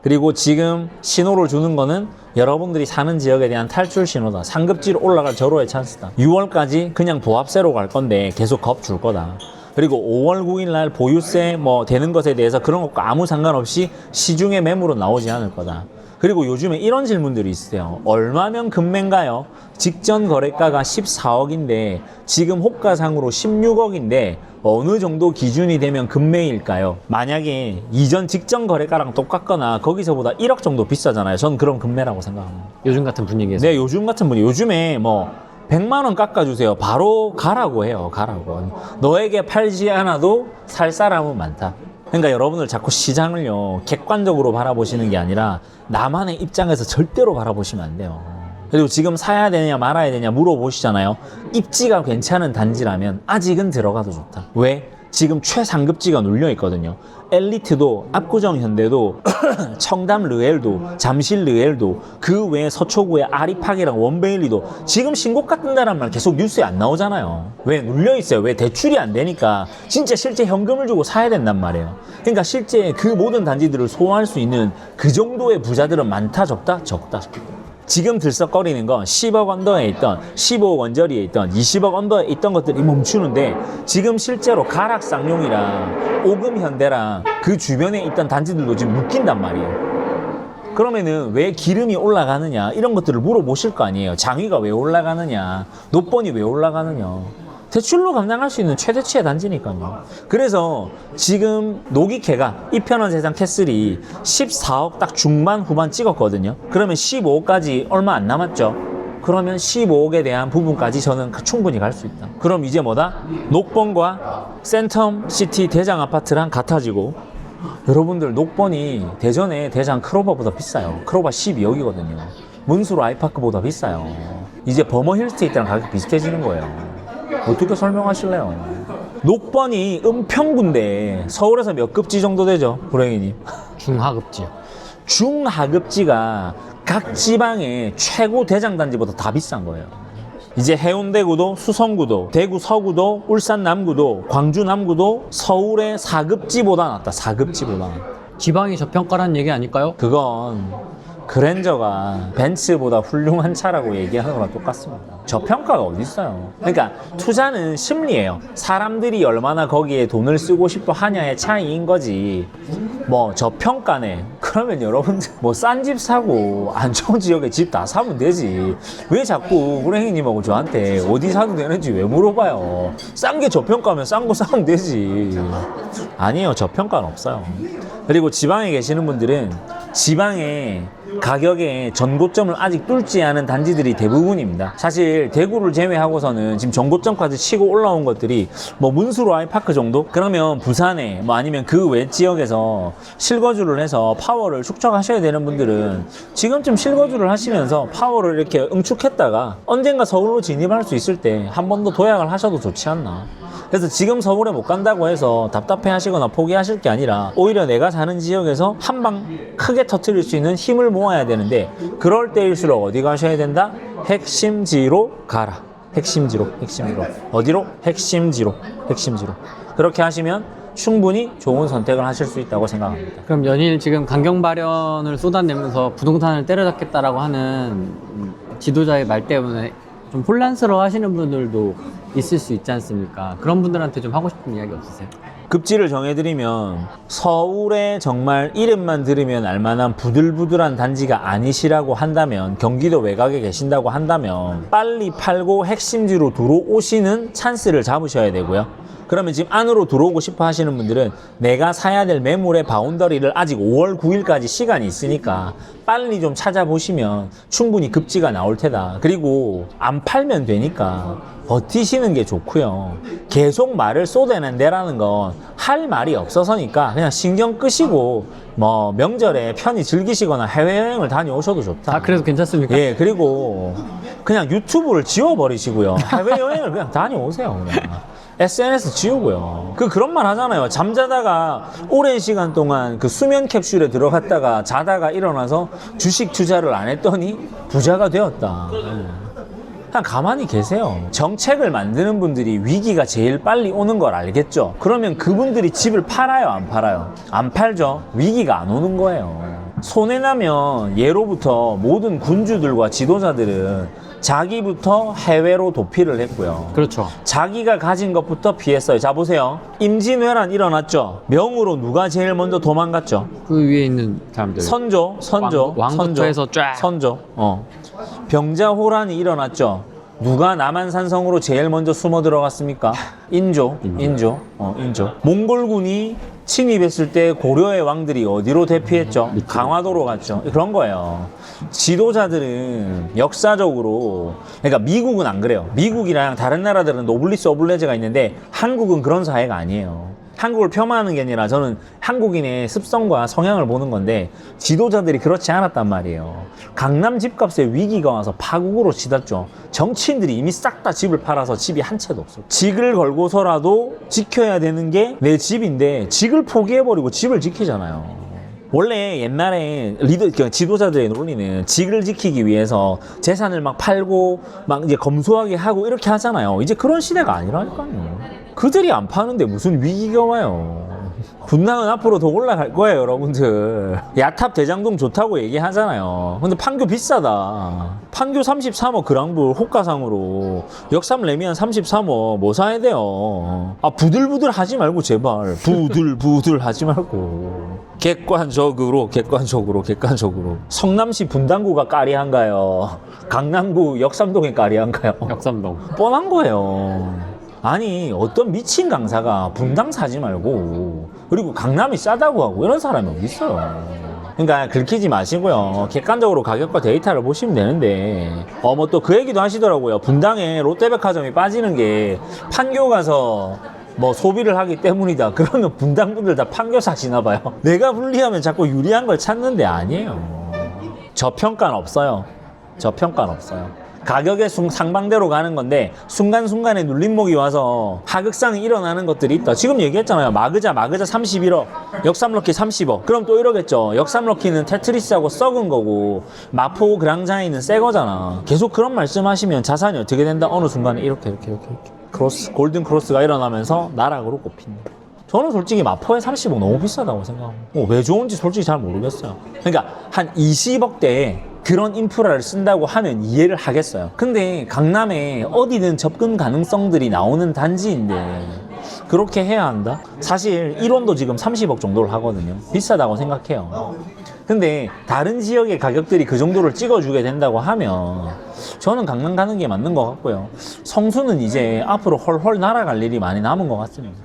그리고 지금 신호를 주는 거는 여러분들이 사는 지역에 대한 탈출 신호다. 상급지로 올라갈 절호의 찬스다. 6월까지 그냥 보합세로 갈 건데 계속 겁 줄 거다. 그리고 5월 9일 날 보유세 뭐 되는 것에 대해서 그런 것과 아무 상관없이 시중에 매물은 나오지 않을 거다. 그리고 요즘에 이런 질문들이 있어요. 얼마면 금매인가요? 직전 거래가가 14억인데 지금 호가상으로 16억인데 어느 정도 기준이 되면 금매일까요? 만약에 이전 직전 거래가랑 똑같거나 거기서보다 1억 정도 비싸잖아요. 전 그런 금매라고 생각합니다. 요즘 같은 분위기에서. 네, 요즘 같은 분위기. 요즘에 뭐 100만 원 깎아주세요. 바로 가라고 해요. 가라고. 너에게 팔지 않아도 살 사람은 많다. 그러니까 여러분들 자꾸 시장을요 객관적으로 바라보시는 게 아니라 나만의 입장에서 절대로 바라보시면 안 돼요. 그리고 지금 사야 되냐 말아야 되냐 물어보시잖아요. 입지가 괜찮은 단지라면 아직은 들어가도 좋다. 왜? 지금 최상급지가 눌려 있거든요. 엘리트도 압구정 현대도 청담 르엘도 잠실 르엘도 그 외에 서초구의 아리팍이랑 원베일리도 지금 신곡 같은다란 말 계속 뉴스에 안 나오잖아요. 왜 눌려 있어요? 왜 대출이 안 되니까 진짜 실제 현금을 주고 사야 된단 말이에요. 그러니까 실제 그 모든 단지들을 소화할 수 있는 그 정도의 부자들은 많다 적다? 적다. 지금 들썩거리는 건 10억 언더에 있던 15억 언저리에 있던 20억 언더에 있던 것들이 멈추는데 지금 실제로 가락 쌍용이랑 오금 현대랑 그 주변에 있던 단지들도 지금 묶인단 말이에요. 그러면은 왜 기름이 올라가느냐 이런 것들을 물어보실 거 아니에요. 장위가 왜 올라가느냐, 노번이 왜 올라가느냐. 대출로 감당할 수 있는 최대치의 단지니까요. 그래서 지금 노기캐가 이편원 세상 캐슬이 14억 딱 중반 후반 찍었거든요. 그러면 15억까지 얼마 안 남았죠. 그러면 15억에 대한 부분까지 저는 충분히 갈 수 있다. 그럼 이제 뭐다? 녹번과 센텀 시티 대장 아파트랑 같아지고, 여러분들 녹번이 대전의 대장 크로바보다 비싸요. 크로바 12억이거든요. 문수로 아이파크보다 비싸요. 이제 버머 힐스테이트랑 가격 비슷해지는 거예요. 어떻게 설명하실래요? 녹번이 은평구인데 서울에서 몇 급지 정도 되죠? 불행이님. 중하급지요. 중하급지가 각 지방의 최고 대장단지보다 다 비싼 거예요. 이제 해운대구도, 수성구도, 대구 서구도, 울산 남구도, 광주 남구도 서울의 4급지보다 낫다. 4급지보다. 지방이 저평가라는 얘기 아닐까요? 그건 그랜저가 벤츠보다 훌륭한 차라고 얘기하는 거랑 똑같습니다. 저평가가 어디 있어요? 그러니까 투자는 심리예요. 사람들이 얼마나 거기에 돈을 쓰고 싶어 하냐의 차이인 거지. 뭐 저평가네. 그러면 여러분들 뭐 싼 집 사고 안 좋은 지역에 집 다 사면 되지. 왜 자꾸 우랭이님하고 저한테 어디 사도 되는지 왜 물어봐요? 싼 게 저평가면 싼 거 사면 되지. 아니에요. 저평가는 없어요. 그리고 지방에 계시는 분들은 지방에 가격의 전고점을 아직 뚫지 않은 단지들이 대부분입니다. 사실 대구를 제외하고서는 지금 전고점까지 치고 올라온 것들이 뭐 문수로 아이파크 정도? 그러면 부산에 뭐 아니면 그 외 지역에서 실거주를 해서 파워를 축적하셔야 되는 분들은 지금쯤 실거주를 하시면서 파워를 이렇게 응축했다가 언젠가 서울로 진입할 수 있을 때 한 번 더 도약을 하셔도 좋지 않나. 그래서 지금 서울에 못 간다고 해서 답답해 하시거나 포기하실 게 아니라 오히려 내가 사는 지역에서 한 방 크게 터뜨릴 수 있는 힘을 모아야 되는데, 그럴 때일수록 어디 가셔야 된다? 핵심지로 가라. 핵심지로. 어디로? 핵심지로. 그렇게 하시면 충분히 좋은 선택을 하실 수 있다고 생각합니다. 그럼 연일 지금 강경 발언을 쏟아내면서 부동산을 때려잡겠다라고 하는 지도자의 말 때문에 좀 혼란스러워 하시는 분들도 있을 수 있지 않습니까? 그런 분들한테 좀 하고 싶은 이야기 없으세요? 급지를 정해드리면 서울에 정말 이름만 들으면 알만한 부들부들한 단지가 아니시라고 한다면, 경기도 외곽에 계신다고 한다면 빨리 팔고 핵심지로 들어오시는 찬스를 잡으셔야 되고요. 그러면 지금 안으로 들어오고 싶어 하시는 분들은 내가 사야 될 매물의 바운더리를 아직 5월 9일까지 시간이 있으니까 빨리 좀 찾아보시면 충분히 급지가 나올 테다. 그리고 안 팔면 되니까 버티시는 게 좋고요. 계속 말을 쏟아낸다라는 건 할 말이 없어서니까 그냥 신경 끄시고 뭐 명절에 편히 즐기시거나 해외여행을 다녀오셔도 좋다. 아, 그래서 괜찮습니까? 예, 그리고 그냥 유튜브를 지워버리시고요. 해외여행을 그냥 다녀오세요. 그냥. SNS 지우고요. 그런 말 하잖아요. 잠자다가 오랜 시간 동안 그 수면 캡슐에 들어갔다가 자다가 일어나서 주식 투자를 안 했더니 부자가 되었다. 그냥 가만히 계세요. 정책을 만드는 분들이 위기가 제일 빨리 오는 걸 알겠죠? 그러면 그분들이 집을 팔아요, 안 팔아요? 안 팔죠. 위기가 안 오는 거예요. 손해나면 예로부터 모든 군주들과 지도자들은 자기부터 해외로 도피를 했고요. 그렇죠. 자기가 가진 것부터 피했어요. 자, 보세요. 임진왜란 일어났죠. 명으로 누가 제일 먼저 도망갔죠? 그 위에 있는 사람들. 선조. 왕부터 해서 쫙. 선조. 병자호란이 일어났죠. 누가 남한산성으로 제일 먼저 숨어 들어갔습니까? 인조. 몽골군이 침입했을 때 고려의 왕들이 어디로 대피했죠? 강화도로 갔죠. 그런 거예요. 지도자들은 역사적으로, 그러니까 미국은 안 그래요. 미국이랑 다른 나라들은 노블리스 오블레제가 있는데 한국은 그런 사회가 아니에요. 한국을 폄하하는 게 아니라 저는 한국인의 습성과 성향을 보는 건데 지도자들이 그렇지 않았단 말이에요. 강남 집값에 위기가 와서 파국으로 치닫죠. 정치인들이 이미 싹 다 집을 팔아서 집이 한 채도 없어요. 직을 걸고서라도 지켜야 되는 게 내 집인데 직을 포기해버리고 집을 지키잖아요. 원래 옛날에 지도자들의 논리는 직을 지키기 위해서 재산을 막 팔고 막 이제 검소하게 하고 이렇게 하잖아요. 이제 그런 시대가 아니라니까요. 그들이 안 파는데 무슨 위기가 와요. 분당은 앞으로 더 올라갈 거예요, 여러분들. 야탑 대장동 좋다고 얘기하잖아요. 근데 판교 비싸다. 판교 33억 그랑불 호가상으로 역삼 레미안 33억 뭐 사야 돼요. 아, 부들부들 하지 말고 제발 부들 하지 말고 객관적으로 성남시 분당구가 까리한가요? 강남구 역삼동이 까리한가요? 역삼동. 뻔한 거예요. 아니 어떤 미친 강사가 분당 사지 말고 그리고 강남이 싸다고 하고 이런 사람이 어디 있어요. 그러니까 긁히지 마시고요. 객관적으로 가격과 데이터를 보시면 되는데 뭐 또 그 얘기도 하시더라고요. 분당에 롯데백화점이 빠지는 게 판교 가서 뭐 소비를 하기 때문이다. 그러면 분당 분들 다 판교 사시나 봐요. 내가 불리하면 자꾸 유리한 걸 찾는데 아니에요. 저평가는 없어요. 저평가는 없어요. 가격의 상방대로 가는 건데 순간순간에 눌림목이 와서 하극상이 일어나는 것들이 있다. 지금 얘기했잖아요. 마그자 31억, 역삼럭키 30억. 그럼 또 이러겠죠. 역삼럭키는 테트리스하고 썩은 거고 마포 그랑자이는 새 거잖아. 계속 그런 말씀하시면 자산이 어떻게 된다? 어느 순간에 이렇게 크로스, 골든 크로스가 일어나면서 나락으로 꼽힌다. 저는 솔직히 마포에 30억 너무 비싸다고 생각합니다. 왜 좋은지 솔직히 잘 모르겠어요. 그러니까 한 20억대에 그런 인프라를 쓴다고 하면 이해를 하겠어요. 근데 강남에 어디든 접근 가능성들이 나오는 단지인데 그렇게 해야 한다? 사실 1원도 지금 30억 정도를 하거든요. 비싸다고 생각해요. 근데 다른 지역의 가격들이 그 정도를 찍어주게 된다고 하면 저는 강남 가는 게 맞는 것 같고요. 성수는 이제 앞으로 헐헐 날아갈 일이 많이 남은 것 같습니다.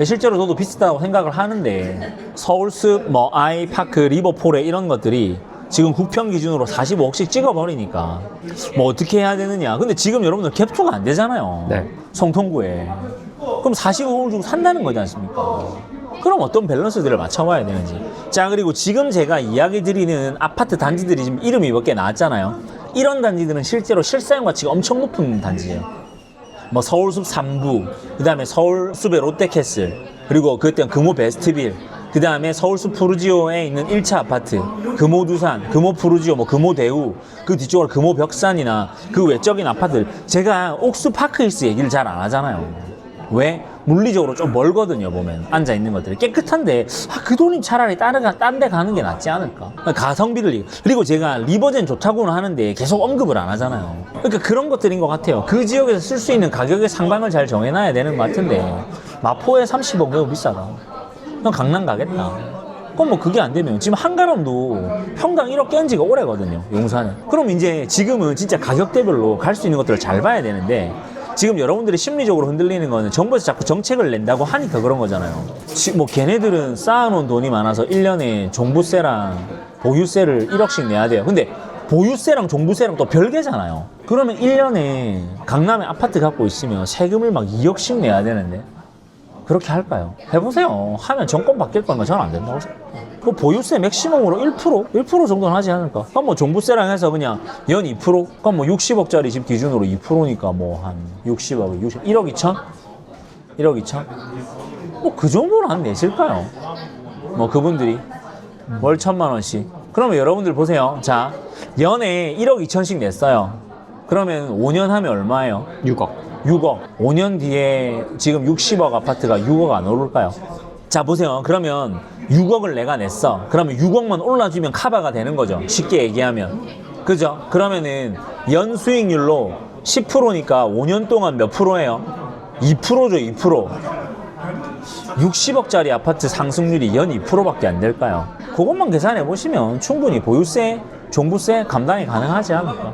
실제로 저도 비슷하다고 생각을 하는데 서울숲, 아이파크, 리버폴에 이런 것들이 지금 국평 기준으로 45억씩 찍어버리니까 뭐 어떻게 해야 되느냐. 근데 지금 여러분들 갭투가 안 되잖아요. 네. 성통구에. 그럼 45억을 주고 산다는 거지 않습니까? 그럼 어떤 밸런스들을 맞춰봐야 되는지. 자, 그리고 지금 제가 이야기 드리는 아파트 단지들이 지금 이름이 몇 개 나왔잖아요. 이런 단지들은 실제로 실사용 가치가 엄청 높은 단지예요. 뭐 서울숲 3부, 그 다음에 서울숲의 롯데캐슬, 그리고 그때 금호 베스트빌, 그 다음에 서울숲 푸르지오에 있는 1차 아파트, 금호두산, 금호푸르지오, 금호대우, 그 뒤쪽으로 금호벽산이나 그 외적인 아파트들. 제가 옥수파크힐스 얘기를 잘 안 하잖아요. 왜? 물리적으로 좀 멀거든요, 보면. 앉아있는 것들이. 깨끗한데, 그 돈이 차라리 딴 데 가는 게 낫지 않을까? 가성비를. 그리고 제가 리버젠 좋다고는 하는데 계속 언급을 안 하잖아요. 그러니까 그런 것들인 것 같아요. 그 지역에서 쓸 수 있는 가격의 상방을 잘 정해놔야 되는 것 같은데, 마포에 30억 매우 비싸다. 그럼 강남 가겠다. 그럼 뭐 그게 안 되면 지금 한가람도 평당 1억 깬 지가 오래거든요, 용산에. 그럼 이제 지금은 진짜 가격대별로 갈 수 있는 것들을 잘 봐야 되는데 지금 여러분들이 심리적으로 흔들리는 거는 정부에서 자꾸 정책을 낸다고 하니까 그런 거잖아요. 뭐 걔네들은 쌓아놓은 돈이 많아서 1년에 종부세랑 보유세를 1억씩 내야 돼요. 근데 보유세랑 종부세랑 또 별개잖아요. 그러면 1년에 강남에 아파트 갖고 있으면 세금을 막 2억씩 내야 되는데 그렇게 할까요? 해보세요. 하면 정권 바뀔 거면 저는 안 된다고 생각해요. 그 보유세 맥시멈으로 1% 정도는 하지 않을까? 그럼 뭐 종부세랑 해서 그냥 연 2%? 그럼 뭐 60억짜리 집 기준으로 2%니까 뭐 한 60억, 1억 2천? 1억 2천? 뭐 그 정도는 안 내실까요? 뭐 그분들이 월 1,000만 원씩. 그러면 여러분들 보세요. 자, 연에 1억 2천씩 냈어요. 그러면 5년 하면 얼마예요? 6억. 5년 뒤에 지금 60억 아파트가 6억 안 오를까요? 자, 보세요. 그러면 6억을 내가 냈어. 그러면 6억만 올라주면 커버가 되는 거죠. 쉽게 얘기하면. 그죠? 그러면은 연 수익률로 10%니까 5년 동안 몇 프로예요? 2%죠, 2%. 60억짜리 아파트 상승률이 연 2%밖에 안 될까요? 그것만 계산해 보시면 충분히 보유세, 종부세 감당이 가능하지 않을까?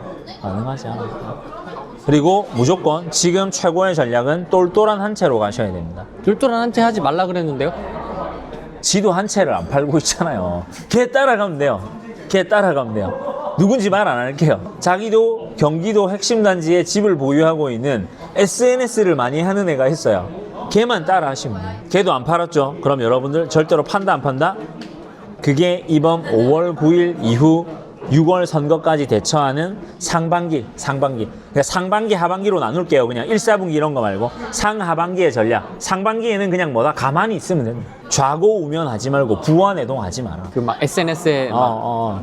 그리고 무조건 지금 최고의 전략은 똘똘한 한 채로 가셔야 됩니다. 똘똘한 한 채 하지 말라 그랬는데요? 지도 한 채를 안 팔고 있잖아요. 걔 따라가면 돼요. 누군지 말 안 할게요. 자기도 경기도 핵심 단지에 집을 보유하고 있는 SNS를 많이 하는 애가 있어요. 걔만 따라 하시면 돼요. 걔도 안 팔았죠? 그럼 여러분들 절대로 판다 안 판다? 그게 이번 5월 9일 이후 6월 선거까지 대처하는 상반기. 그러니까 상반기, 하반기로 나눌게요. 그냥 1, 4분기 이런 거 말고 상하반기의 전략. 상반기에는 그냥 뭐다 가만히 있으면 됩니다. 좌고우면하지 말고 부원해동하지 마라. 그 막 SNS에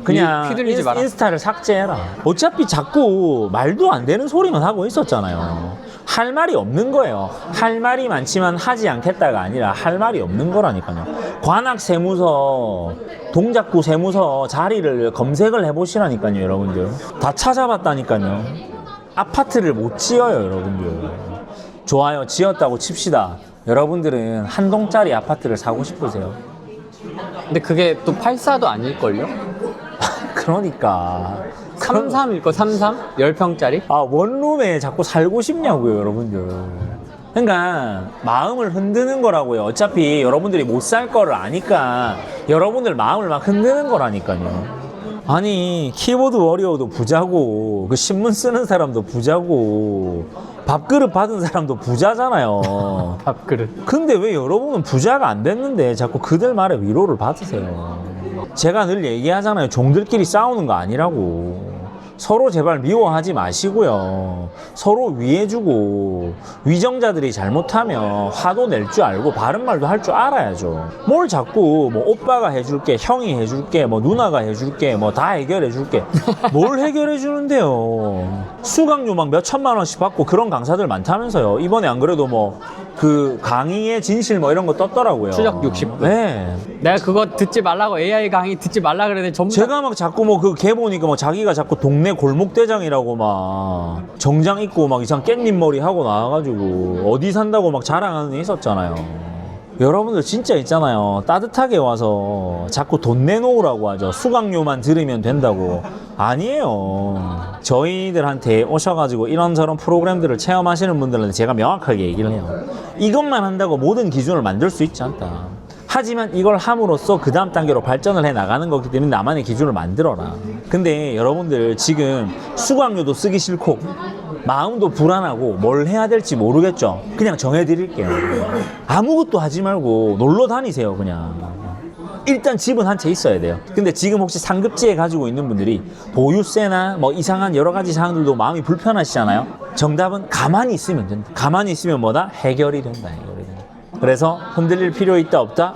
그냥 휘둘리지 마라. 인스타를 삭제해라. 어차피 자꾸 말도 안 되는 소리만 하고 있었잖아요. 할 말이 없는 거예요. 할 말이 많지만 하지 않겠다가 아니라 할 말이 없는 거라니까요. 관악세무서, 동작구 세무서 자리를 검색을 해보시라니까요, 여러분들. 다 찾아봤다니까요. 아파트를 못 지어요, 여러분들. 좋아요, 지었다고 칩시다. 여러분들은 한 동짜리 아파트를 사고 싶으세요? 근데 그게 또 84도 아닐걸요? 그러니까 33일걸, 33? 10평짜리? 원룸에 자꾸 살고 싶냐고요, 여러분들. 그러니까 마음을 흔드는 거라고요. 어차피 여러분들이 못 살 거를 아니까 여러분들 마음을 막 흔드는 거라니까요. 아니, 키보드 워리어도 부자고, 그 신문 쓰는 사람도 부자고, 밥그릇 받은 사람도 부자잖아요. 밥그릇. 근데 왜 여러분은 부자가 안 됐는데 자꾸 그들 말에 위로를 받으세요? 제가 늘 얘기하잖아요. 종들끼리 싸우는 거 아니라고. 서로 제발 미워하지 마시고요. 서로 위해주고, 위정자들이 잘못하면 화도 낼 줄 알고 바른 말도 할 줄 알아야죠. 뭘 자꾸 뭐 오빠가 해줄게, 형이 해줄게, 뭐 누나가 해줄게, 뭐 다 해결해줄게. 뭘 해결해주는데요? 수강료 막 몇 천만 원씩 받고 그런 강사들 많다면서요. 이번에 안 그래도 뭐 그 강의의 진실 뭐 이런 거 떴더라고요. 추적 60분. 네. 내가 그거 듣지 말라고 AI 강의 듣지 말라 그랬는데 전부 다 제가 막 자꾸 뭐 그 걔 보니까 뭐 자기가 자꾸 동네 골목대장이라고 막 정장 입고 막 이상 깻잎 머리 하고 나와가지고 어디 산다고 막 자랑하는 애 있었잖아요. 여러분들 진짜 있잖아요. 따뜻하게 와서 자꾸 돈 내놓으라고 하죠. 수강료만 들으면 된다고. 아니에요. 저희들한테 오셔가지고 이런저런 프로그램들을 체험하시는 분들한테 제가 명확하게 얘기를 해요. 이것만 한다고 모든 기준을 만들 수 있지 않다. 하지만 이걸 함으로써 그 다음 단계로 발전을 해 나가는 거기 때문에 나만의 기준을 만들어라. 근데 여러분들 지금 수강료도 쓰기 싫고 마음도 불안하고 뭘 해야 될지 모르겠죠. 그냥 정해드릴게요. 아무것도 하지 말고 놀러 다니세요. 그냥 일단 집은 한 채 있어야 돼요. 근데 지금 혹시 상급지에 가지고 있는 분들이 보유세나 뭐 이상한 여러 가지 사항들도 마음이 불편하시잖아요. 정답은 가만히 있으면 된다. 가만히 있으면 뭐다? 해결이 된다. 그래서 흔들릴 필요 있다 없다?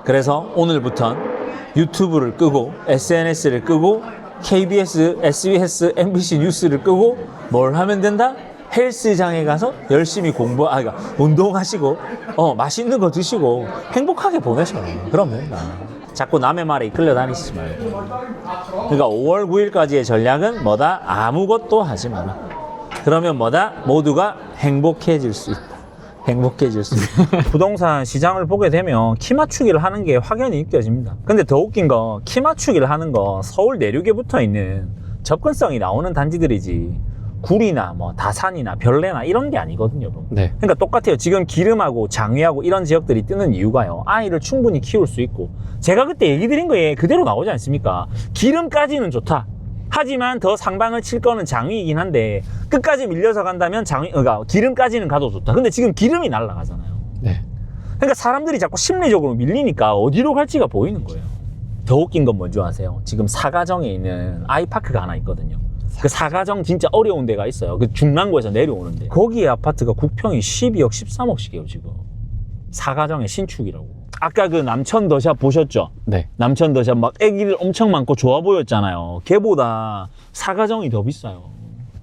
그래서 오늘부턴 유튜브를 끄고 SNS를 끄고 KBS, SBS, MBC 뉴스를 끄고 뭘 하면 된다? 헬스장에 가서 열심히 그러니까 운동하시고 맛있는 거 드시고 행복하게 보내셔요. 그럼 된다. 자꾸 남의 말에 이끌려 다니시지 말고. 그러니까 5월 9일까지의 전략은 뭐다? 아무것도 하지 마라. 그러면 뭐다? 모두가 행복해질 수 있다. 행복해질 수 있다. 부동산 시장을 보게 되면 키 맞추기를 하는 게 확연히 느껴집니다. 근데 더 웃긴 거 키 맞추기를 하는 거 서울 내륙에 붙어 있는 접근성이 나오는 단지들이지 구리나 뭐 다산이나 별내나 이런 게 아니거든요. 네. 그러니까 똑같아요. 지금 기름하고 장위하고 이런 지역들이 뜨는 이유가요. 아이를 충분히 키울 수 있고 제가 그때 얘기 드린 거에 그대로 나오지 않습니까? 기름까지는 좋다. 하지만 더 상방을 칠 거는 장위이긴 한데 끝까지 밀려서 간다면 그러니까 기름까지는 가도 좋다. 근데 지금 기름이 날아가잖아요. 네. 그러니까 사람들이 자꾸 심리적으로 밀리니까 어디로 갈지가 보이는 거예요. 더 웃긴 건 뭔지 아세요? 지금 사가정에 있는 아이파크가 하나 있거든요. 그 사가정 진짜 어려운 데가 있어요. 그 중랑구에서 내려오는데 거기에 아파트가 국평이 12억 13억씩이에요 지금. 사가정의 신축이라고. 아까 그 남천 더샵 보셨죠? 네. 남천 더샵 막 애기들 엄청 많고 좋아 보였잖아요. 걔보다 사가정이 더 비싸요.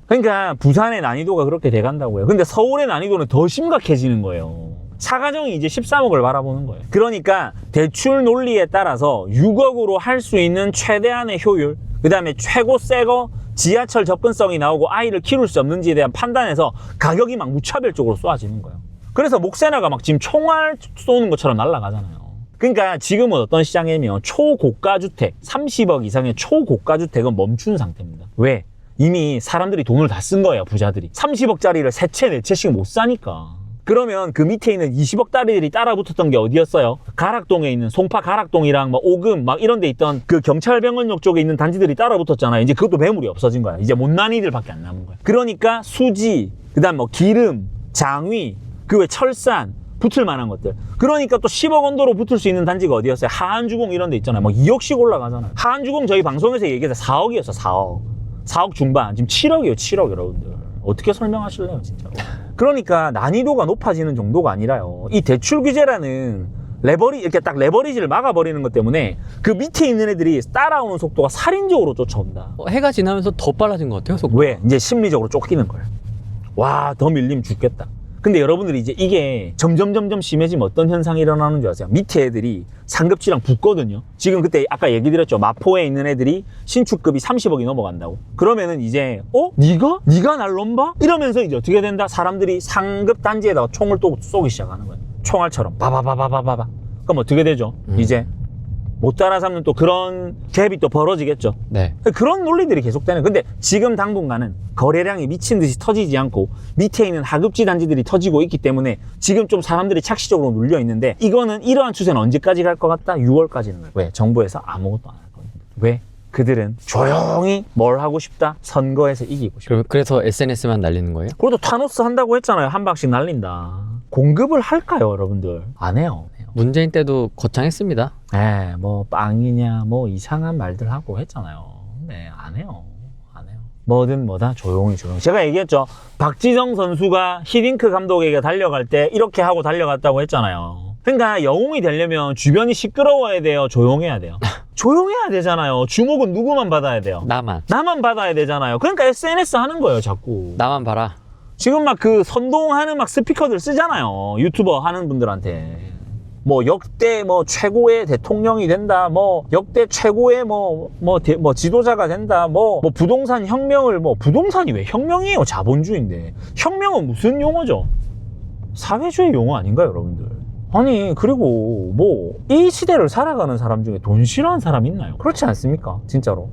그러니까 부산의 난이도가 그렇게 돼간다고요. 근데 서울의 난이도는 더 심각해지는 거예요. 사가정이 이제 13억을 바라보는 거예요. 그러니까 대출 논리에 따라서 6억으로 할 수 있는 최대한의 효율, 그 다음에 최고 새거 지하철 접근성이 나오고 아이를 키울 수 없는지에 대한 판단에서 가격이 막 무차별적으로 쏘아지는 거예요. 그래서 목세나가 막 지금 총알 쏘는 것처럼 날아가잖아요. 그러니까 지금은 어떤 시장이면 초고가 주택, 30억 이상의 초고가 주택은 멈춘 상태입니다. 왜? 이미 사람들이 돈을 다 쓴 거예요, 부자들이. 30억짜리를 3채, 4채씩 못 사니까. 그러면 그 밑에 있는 20억짜리들이 따라붙었던 게 어디였어요? 가락동에 있는 송파 가락동이랑 막 오금 막 이런 데 있던 그 경찰병원역 쪽에 있는 단지들이 따라붙었잖아요. 이제 그것도 매물이 없어진 거야. 이제 못난이들밖에 안 남은 거야. 그러니까 수지, 그다음 뭐 기름, 장위, 그 외 철산 붙을 만한 것들. 그러니까 또 10억 원도로 붙을 수 있는 단지가 어디였어요? 하안주공 이런 데 있잖아요. 뭐 2억씩 올라가잖아요. 하안주공 저희 방송에서 얘기해서 4억이었어, 4억. 4억 중반. 지금 7억이에요, 7억 여러분들. 어떻게 설명하실래요, 진짜로? 그러니까 난이도가 높아지는 정도가 아니라요. 이 대출 규제라는 이렇게 딱 레버리지를 막아버리는 것 때문에 그 밑에 있는 애들이 따라오는 속도가 살인적으로 쫓아온다. 해가 지나면서 더 빨라진 것 같아요, 속도. 왜? 이제 심리적으로 쫓기는 거야. 와, 더 밀리면 죽겠다. 근데 여러분들이 이제 이게 점점 심해지면 어떤 현상이 일어나는 줄 아세요? 밑에 애들이 상급지랑 붙거든요. 지금 그때 아까 얘기 드렸죠. 마포에 있는 애들이 신축급이 30억이 넘어간다고. 그러면은 이제 네가 날 넘봐? 이러면서 이제 어떻게 된다? 사람들이 상급 단지에다가 총을 또 쏘기 시작하는 거예요. 총알처럼 바바바바바바바. 그럼 어떻게 되죠? 이제 못 따라잡는 또 그런 갭이 또 벌어지겠죠. 네. 그런 논리들이 계속되는. 근데 지금 당분간은 거래량이 미친 듯이 터지지 않고 밑에 있는 하급지 단지들이 터지고 있기 때문에 지금 좀 사람들이 착시적으로 눌려 있는데, 이거는 이러한 추세는 언제까지 갈 것 같다? 6월까지는 갈 거예요. 왜? 정부에서 아무것도 안 할 거예요. 왜? 그들은 조용히 뭘 하고 싶다? 선거에서 이기고 싶다. 그래서 SNS만 날리는 거예요? 그래도 타노스 한다고 했잖아요. 한 방씩 날린다. 공급을 할까요, 여러분들? 안 해요. 문재인 때도 거창했습니다. 네, 뭐 빵이냐 뭐 이상한 말들 하고 했잖아요. 네, 안 해요. 뭐든 뭐다 조용히. 제가 얘기했죠. 박지성 선수가 히딩크 감독에게 달려갈 때 이렇게 하고 달려갔다고 했잖아요. 그러니까 영웅이 되려면 주변이 시끄러워야 돼요, 조용해야 돼요? 조용해야 되잖아요. 주목은 누구만 받아야 돼요? 나만 받아야 되잖아요. 그러니까 SNS 하는 거예요, 자꾸. 나만 봐라. 지금 막 그 선동하는 막 스피커들 쓰잖아요, 유튜버 하는 분들한테. 뭐 역대 뭐 최고의 대통령이 된다, 뭐 역대 최고의 뭐 지도자가 된다, 뭐 부동산 혁명을, 뭐 부동산이 왜 혁명이에요? 자본주의인데. 혁명은 무슨 용어죠? 사회주의 용어 아닌가요, 여러분들? 아니, 그리고 뭐 이 시대를 살아가는 사람 중에 돈 싫어하는 사람 있나요? 그렇지 않습니까? 진짜로.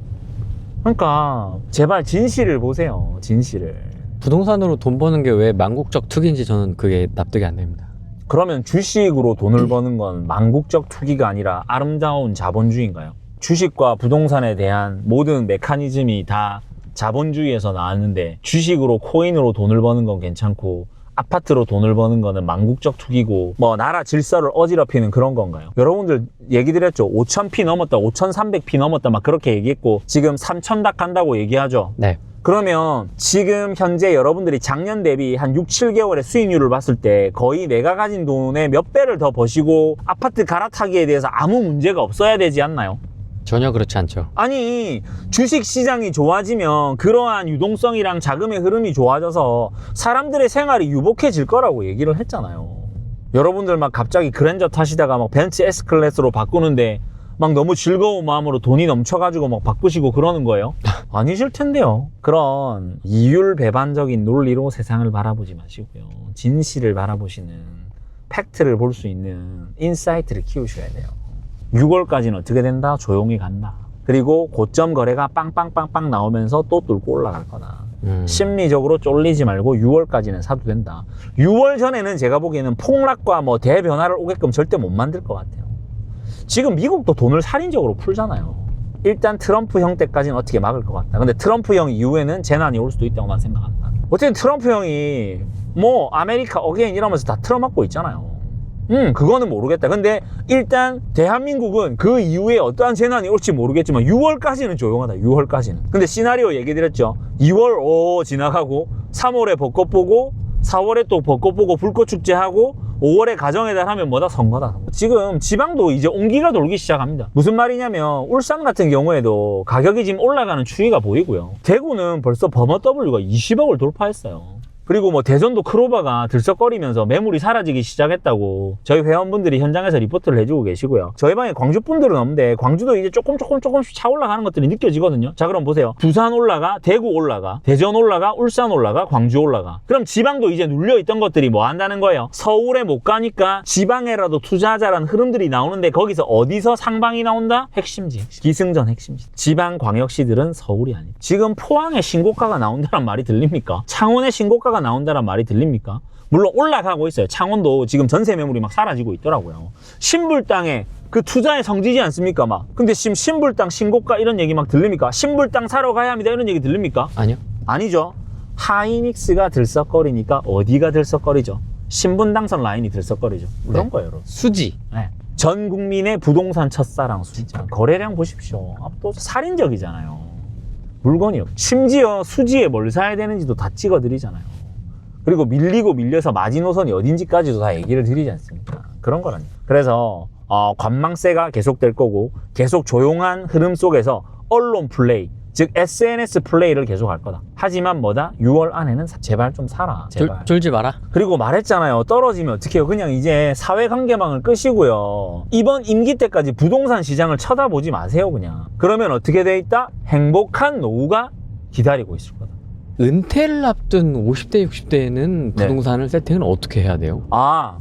그러니까 제발 진실을 보세요, 진실을. 부동산으로 돈 버는 게 왜 망국적 투기인지 저는 그게 납득이 안 됩니다. 그러면 주식으로 돈을 버는 건 망국적 투기가 아니라 아름다운 자본주의인가요? 주식과 부동산에 대한 모든 메커니즘이 다 자본주의에서 나왔는데, 주식으로 코인으로 돈을 버는 건 괜찮고 아파트로 돈을 버는 거는 망국적 투기고 뭐 나라 질서를 어지럽히는 그런 건가요? 여러분들 얘기 드렸죠. 5,000p 넘었다, 5,300p 넘었다 막 그렇게 얘기했고 지금 3,000닥 간다고 얘기하죠. 네. 그러면 지금 현재 여러분들이 작년 대비 한 6, 7개월의 수익률을 봤을 때 거의 내가 가진 돈의 몇 배를 더 버시고 아파트 갈아타기에 대해서 아무 문제가 없어야 되지 않나요? 전혀 그렇지 않죠. 아니, 주식시장이 좋아지면 그러한 유동성이랑 자금의 흐름이 좋아져서 사람들의 생활이 유복해질 거라고 얘기를 했잖아요. 여러분들 막 갑자기 그랜저 타시다가 막 벤츠 S클래스로 바꾸는데 막 너무 즐거운 마음으로 돈이 넘쳐가지고 막 바꾸시고 그러는 거예요? 아니실 텐데요. 그런 이율배반적인 논리로 세상을 바라보지 마시고요. 진실을 바라보시는, 팩트를 볼 수 있는 인사이트를 키우셔야 돼요. 6월까지는 어떻게 된다? 조용히 간다. 그리고 고점 거래가 빵빵빵빵 나오면서 또 뚫고 올라갈 거다. 심리적으로 쫄리지 말고 6월까지는 사도 된다. 6월 전에는 제가 보기에는 폭락과 뭐 대변화를 오게끔 절대 못 만들 것 같아요. 지금 미국도 돈을 살인적으로 풀잖아요. 일단 트럼프 형 때까지는 어떻게 막을 것 같다. 근데 트럼프 형 이후에는 재난이 올 수도 있다고 난 생각한다. 어쨌든 트럼프 형이 뭐 아메리카 어게인 이러면서 다 틀어막고 있잖아요. 그거는 모르겠다. 근데 일단 대한민국은 그 이후에 어떠한 재난이 올지 모르겠지만 6월까지는 조용하다. 6월까지는. 근데 시나리오 얘기 드렸죠. 2월 지나가고 3월에 벚꽃 보고 4월에 또 벚꽃 보고 불꽃 축제하고 5월에 가정의달 하면 뭐다? 선거다. 지금 지방도 이제 온기가 돌기 시작합니다. 무슨 말이냐면 울산 같은 경우에도 가격이 지금 올라가는 추이가 보이고요. 대구는 벌써 버머W가 20억을 돌파했어요. 그리고 뭐 대전도 크로바가 들썩거리면서 매물이 사라지기 시작했다고 저희 회원분들이 현장에서 리포트를 해주고 계시고요. 저희 방에 광주 분들은 없는데 광주도 이제 조금씩 차 올라가는 것들이 느껴지거든요. 자, 그럼 보세요. 부산 올라가, 대구 올라가, 대전 올라가, 울산 올라가, 광주 올라가. 그럼 지방도 이제 눌려있던 것들이 뭐 한다는 거예요? 서울에 못 가니까 지방에라도 투자하자라는 흐름들이 나오는데 거기서 어디서 상방이 나온다? 핵심지. 기승전 핵심지. 지방광역시들은 서울이 아니다. 지금 포항에 신고가가 나온다는 말이 들립니까? 창원에 신고가가 나온다는 말이 들립니까? 물론 올라가고 있어요. 창원도 지금 전세 매물이 막 사라지고 있더라고요. 신불 땅에 그 투자의 성지지 않습니까? 막. 근데 지금 신불 땅 신고가 이런 얘기 막 들립니까? 신불 땅 사러 가야 합니다 이런 얘기 들립니까? 아니요. 아니죠. 하이닉스가 들썩거리니까 어디가 들썩거리죠? 신분 당선 라인이 들썩거리죠. 그런 네. 거예요, 여러분. 수지. 네. 전 국민의 부동산 첫사랑 진짜 거래량 보십시오. 또 살인적이잖아요. 물건이 없. 심지어 수지에 뭘 사야 되는지도 다 찍어드리잖아요. 그리고 밀리고 밀려서 마지노선이 어딘지까지도 다 얘기를 드리지 않습니까? 그런 거라니까. 그래서 관망세가 계속될 거고 계속 조용한 흐름 속에서 언론 플레이, 즉 SNS 플레이를 계속 할 거다. 하지만 뭐다? 6월 안에는 제발 좀 사라. 제발. 쫄지 마라. 그리고 말했잖아요. 떨어지면 어떻게 해요? 그냥 이제 사회관계망을 끄시고요. 이번 임기 때까지 부동산 시장을 쳐다보지 마세요. 그냥. 그러면 어떻게 돼 있다? 행복한 노후가 기다리고 있을 거다. 은퇴를 앞둔 50대, 60대에는 부동산을 세팅을 어떻게 해야 돼요?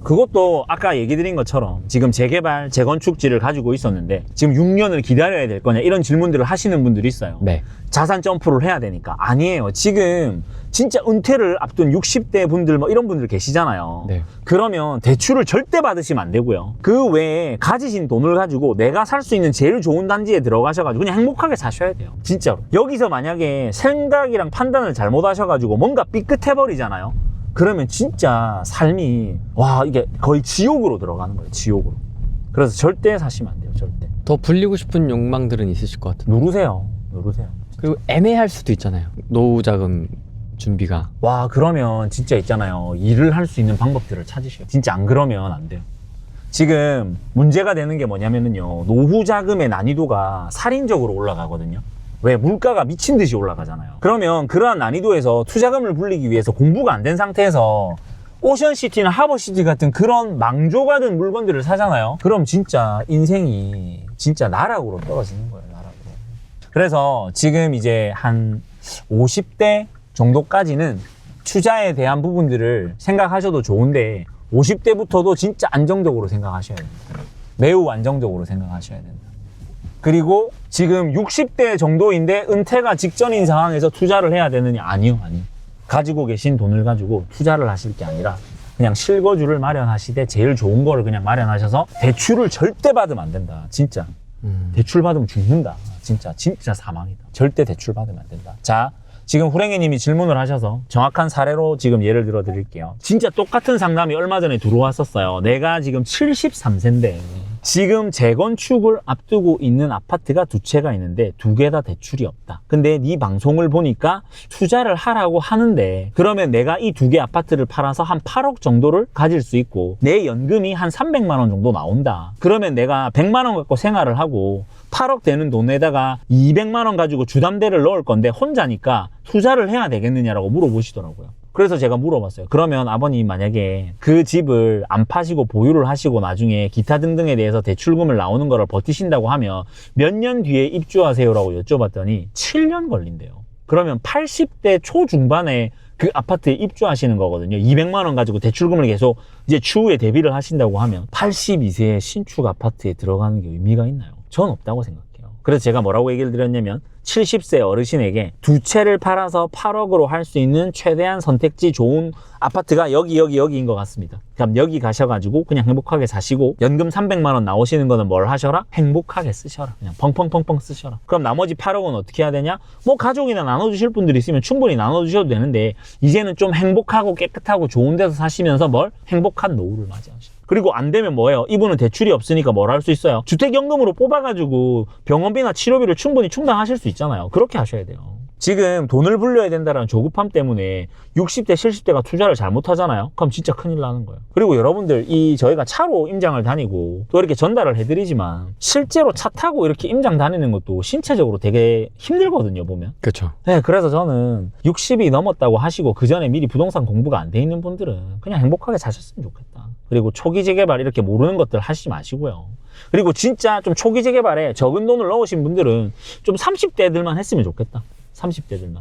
그것도 아까 얘기 드린 것처럼 지금 재개발, 재건축지를 가지고 있었는데 지금 6년을 기다려야 될 거냐 이런 질문들을 하시는 분들이 있어요. 네. 자산 점프를 해야 되니까. 아니에요. 지금 진짜 은퇴를 앞둔 60대 분들 뭐 이런 분들 계시잖아요. 네. 그러면 대출을 절대 받으시면 안 되고요. 그 외에 가지신 돈을 가지고 내가 살 수 있는 제일 좋은 단지에 들어가셔가지고 그냥 행복하게 사셔야 돼요. 진짜로. 여기서 만약에 생각이랑 판단을 잘못 하셔가지고 뭔가 삐끗해버리잖아요. 그러면 진짜 삶이 이게 거의 지옥으로 들어가는 거예요. 지옥으로. 그래서 절대 사시면 안 돼요. 절대. 더 불리고 싶은 욕망들은 있으실 것 같은데. 누르세요. 그리고 애매할 수도 있잖아요. 노후 자금 준비가. 그러면 진짜 있잖아요. 일을 할 수 있는 방법들을 찾으셔요. 진짜 안 그러면 안 돼요. 지금 문제가 되는 게 뭐냐면요. 노후 자금의 난이도가 살인적으로 올라가거든요. 왜? 물가가 미친 듯이 올라가잖아요. 그러면 그러한 난이도에서 투자금을 불리기 위해서 공부가 안 된 상태에서 오션시티나 하버시티 같은 그런 망조가 든 물건들을 사잖아요. 그럼 진짜 인생이 진짜 나락으로 떨어지는 거예요. 나락으로. 그래서 지금 이제 한 50대 정도까지는 투자에 대한 부분들을 생각하셔도 좋은데 50대부터도 진짜 안정적으로 생각하셔야 됩니다. 매우 안정적으로 생각하셔야 된다. 그리고 지금 60대 정도인데 은퇴가 직전인 상황에서 투자를 해야 되느냐? 아니요. 가지고 계신 돈을 가지고 투자를 하실 게 아니라 그냥 실거주를 마련하시되 제일 좋은 거를 그냥 마련하셔서 대출을 절대 받으면 안 된다. 진짜. 대출 받으면 죽는다. 진짜 사망이다. 절대 대출 받으면 안 된다. 자, 지금 후랭이님이 질문을 하셔서 정확한 사례로 지금 예를 들어 드릴게요. 진짜 똑같은 상담이 얼마 전에 들어왔었어요. 내가 지금 73세인데 지금 재건축을 앞두고 있는 아파트가 2채가 있는데 2개 다 대출이 없다. 근데 네 방송을 보니까 투자를 하라고 하는데 그러면 내가 이 2개 아파트를 팔아서 한 8억 정도를 가질 수 있고 내 연금이 한 300만 원 정도 나온다. 그러면 내가 100만 원 갖고 생활을 하고 8억 되는 돈에다가 200만 원 가지고 주담대를 넣을 건데 혼자니까 투자를 해야 되겠느냐라고 물어보시더라고요. 그래서 제가 물어봤어요. 그러면 아버님 만약에 그 집을 안 파시고 보유를 하시고 나중에 기타 등등에 대해서 대출금을 나오는 거를 버티신다고 하면 몇 년 뒤에 입주하세요라고 여쭤봤더니 7년 걸린대요. 그러면 80대 초중반에 그 아파트에 입주하시는 거거든요. 200만 원 가지고 대출금을 계속 이제 추후에 대비를 하신다고 하면 82세에 신축 아파트에 들어가는 게 의미가 있나요? 전 없다고 생각해요. 그래서 제가 뭐라고 얘기를 드렸냐면 70세 어르신에게 2채를 팔아서 8억으로 할 수 있는 최대한 선택지 좋은 아파트가 여기인 것 같습니다. 그럼 여기 가셔가지고 그냥 행복하게 사시고 연금 300만 원 나오시는 거는 뭘 하셔라? 행복하게 쓰셔라. 그냥 펑펑펑펑 쓰셔라. 그럼 나머지 8억은 어떻게 해야 되냐? 뭐 가족이나 나눠주실 분들이 있으면 충분히 나눠주셔도 되는데 이제는 좀 행복하고 깨끗하고 좋은 데서 사시면서 뭘? 행복한 노후를 맞이하시라. 그리고 안 되면 뭐예요? 이분은 대출이 없으니까 뭘 할 수 있어요? 주택연금으로 뽑아가지고 병원비나 치료비를 충분히 충당하실 수 있잖아요. 그렇게 하셔야 돼요. 지금 돈을 불려야 된다는 조급함 때문에 60대, 70대가 투자를 잘못하잖아요. 그럼 진짜 큰일 나는 거예요. 그리고 여러분들 저희가 차로 임장을 다니고 또 이렇게 전달을 해드리지만 실제로 차 타고 이렇게 임장 다니는 것도 신체적으로 되게 힘들거든요, 보면. 그렇죠. 네, 그래서 저는 60이 넘었다고 하시고 그 전에 미리 부동산 공부가 안 돼 있는 분들은 그냥 행복하게 사셨으면 좋겠다. 그리고 초기 재개발 이렇게 모르는 것들 하시지 마시고요. 그리고 진짜 좀 초기 재개발에 적은 돈을 넣으신 분들은 좀 30대들만 했으면 좋겠다. 30대들만.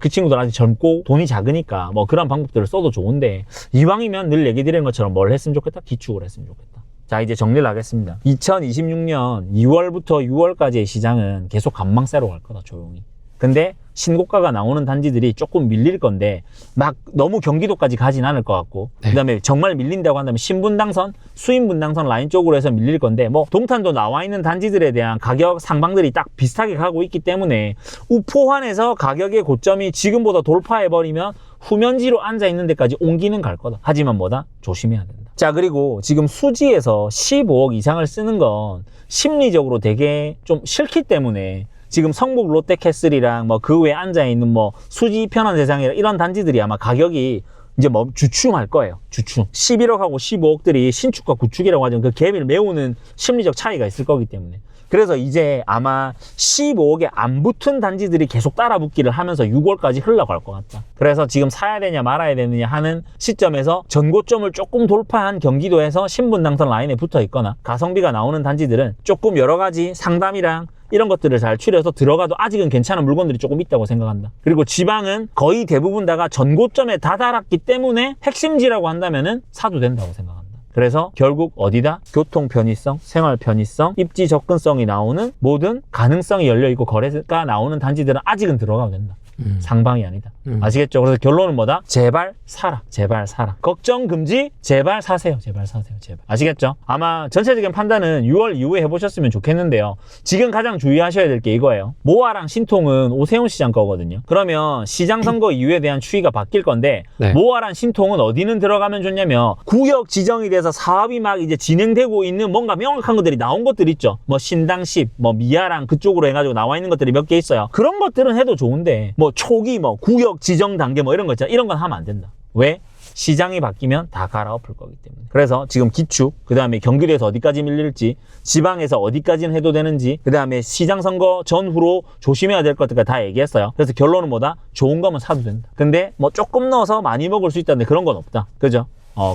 그 친구들 아직 젊고 돈이 작으니까 뭐 그런 방법들을 써도 좋은데 이왕이면 늘 얘기 드리는 것처럼 뭘 했으면 좋겠다? 기축을 했으면 좋겠다. 자, 이제 정리를 하겠습니다. 2026년 2월부터 6월까지의 시장은 계속 관망세로 갈 거다, 조용히. 근데 신고가가 나오는 단지들이 조금 밀릴 건데 막 너무 경기도까지 가진 않을 것 같고 네. 그다음에 정말 밀린다고 한다면 신분당선, 수인분당선 라인 쪽으로 해서 밀릴 건데 뭐 동탄도 나와 있는 단지들에 대한 가격 상방들이 딱 비슷하게 가고 있기 때문에 우포환에서 가격의 고점이 지금보다 돌파해버리면 후면지로 앉아있는 데까지 옮기는 갈 거다. 하지만 뭐다? 조심해야 된다. 자, 그리고 지금 수지에서 15억 이상을 쓰는 건 심리적으로 되게 좀 싫기 때문에 지금 성북 롯데캐슬이랑 뭐 그 외에 앉아있는 뭐 수지 편한 세상이라 이런 단지들이 아마 가격이 이제 뭐 주춤할 거예요. 주춤. 11억하고 15억들이 신축과 구축이라고 하죠. 그 갭을 메우는 심리적 차이가 있을 거기 때문에. 그래서 이제 아마 15억에 안 붙은 단지들이 계속 따라붙기를 하면서 6월까지 흘러갈 것 같다. 그래서 지금 사야 되냐 말아야 되느냐 하는 시점에서 전고점을 조금 돌파한 경기도에서 신분당선 라인에 붙어 있거나 가성비가 나오는 단지들은 조금 여러 가지 상담이랑 이런 것들을 잘 추려서 들어가도 아직은 괜찮은 물건들이 조금 있다고 생각한다. 그리고 지방은 거의 대부분 다가 전고점에 다다랐기 때문에 핵심지라고 한다면은 사도 된다고 생각한다. 그래서 결국 어디다? 교통 편의성, 생활 편의성, 입지 접근성이 나오는 모든 가능성이 열려있고 거래가 나오는 단지들은 아직은 들어가도 된다. 상방이 아니다. 아시겠죠? 그래서 결론은 뭐다? 제발 사라. 제발 사라. 걱정 금지. 제발 사세요. 제발 사세요. 제발. 아시겠죠? 아마 전체적인 판단은 6월 이후에 해보셨으면 좋겠는데요. 지금 가장 주의하셔야 될 게 이거예요. 모아랑 신통은 오세훈 시장 거거든요. 그러면 시장 선거 이후에 대한 추이가 바뀔 건데 네. 모아랑 신통은 어디는 들어가면 좋냐면 구역 지정이 돼서 사업이 막 이제 진행되고 있는 뭔가 명확한 것들이 나온 것들 있죠. 뭐 신당십, 뭐 미아랑 그쪽으로 해가지고 나와 있는 것들이 몇 개 있어요. 그런 것들은 해도 좋은데 뭐 초기 뭐 구역 지정 단계 뭐 이런 거 있잖아. 이런 건 하면 안 된다. 왜? 시장이 바뀌면 다 갈아엎을 거기 때문에. 그래서 지금 기축, 그 다음에 경기도에서 어디까지 밀릴지, 지방에서 어디까지는 해도 되는지, 그 다음에 시장 선거 전후로 조심해야 될 것들까지 다 얘기했어요. 그래서 결론은 뭐다? 좋은 거면 사도 된다. 근데 뭐 조금 넣어서 많이 먹을 수 있다는데 그런 건 없다. 그죠?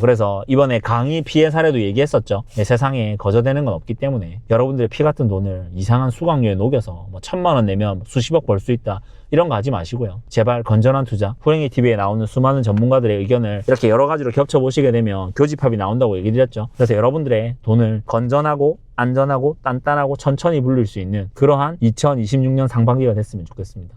그래서 이번에 강의 피해 사례도 얘기했었죠. 세상에 거저되는 건 없기 때문에 여러분들의 피 같은 돈을 이상한 수강료에 녹여서 뭐 1,000만 원 내면 수십억 벌 수 있다. 이런 거 하지 마시고요. 제발 건전한 투자. 호랭이 TV에 나오는 수많은 전문가들의 의견을 이렇게 여러 가지로 겹쳐보시게 되면 교집합이 나온다고 얘기 드렸죠. 그래서 여러분들의 돈을 건전하고 안전하고 단단하고 천천히 불릴 수 있는 그러한 2026년 상반기가 됐으면 좋겠습니다.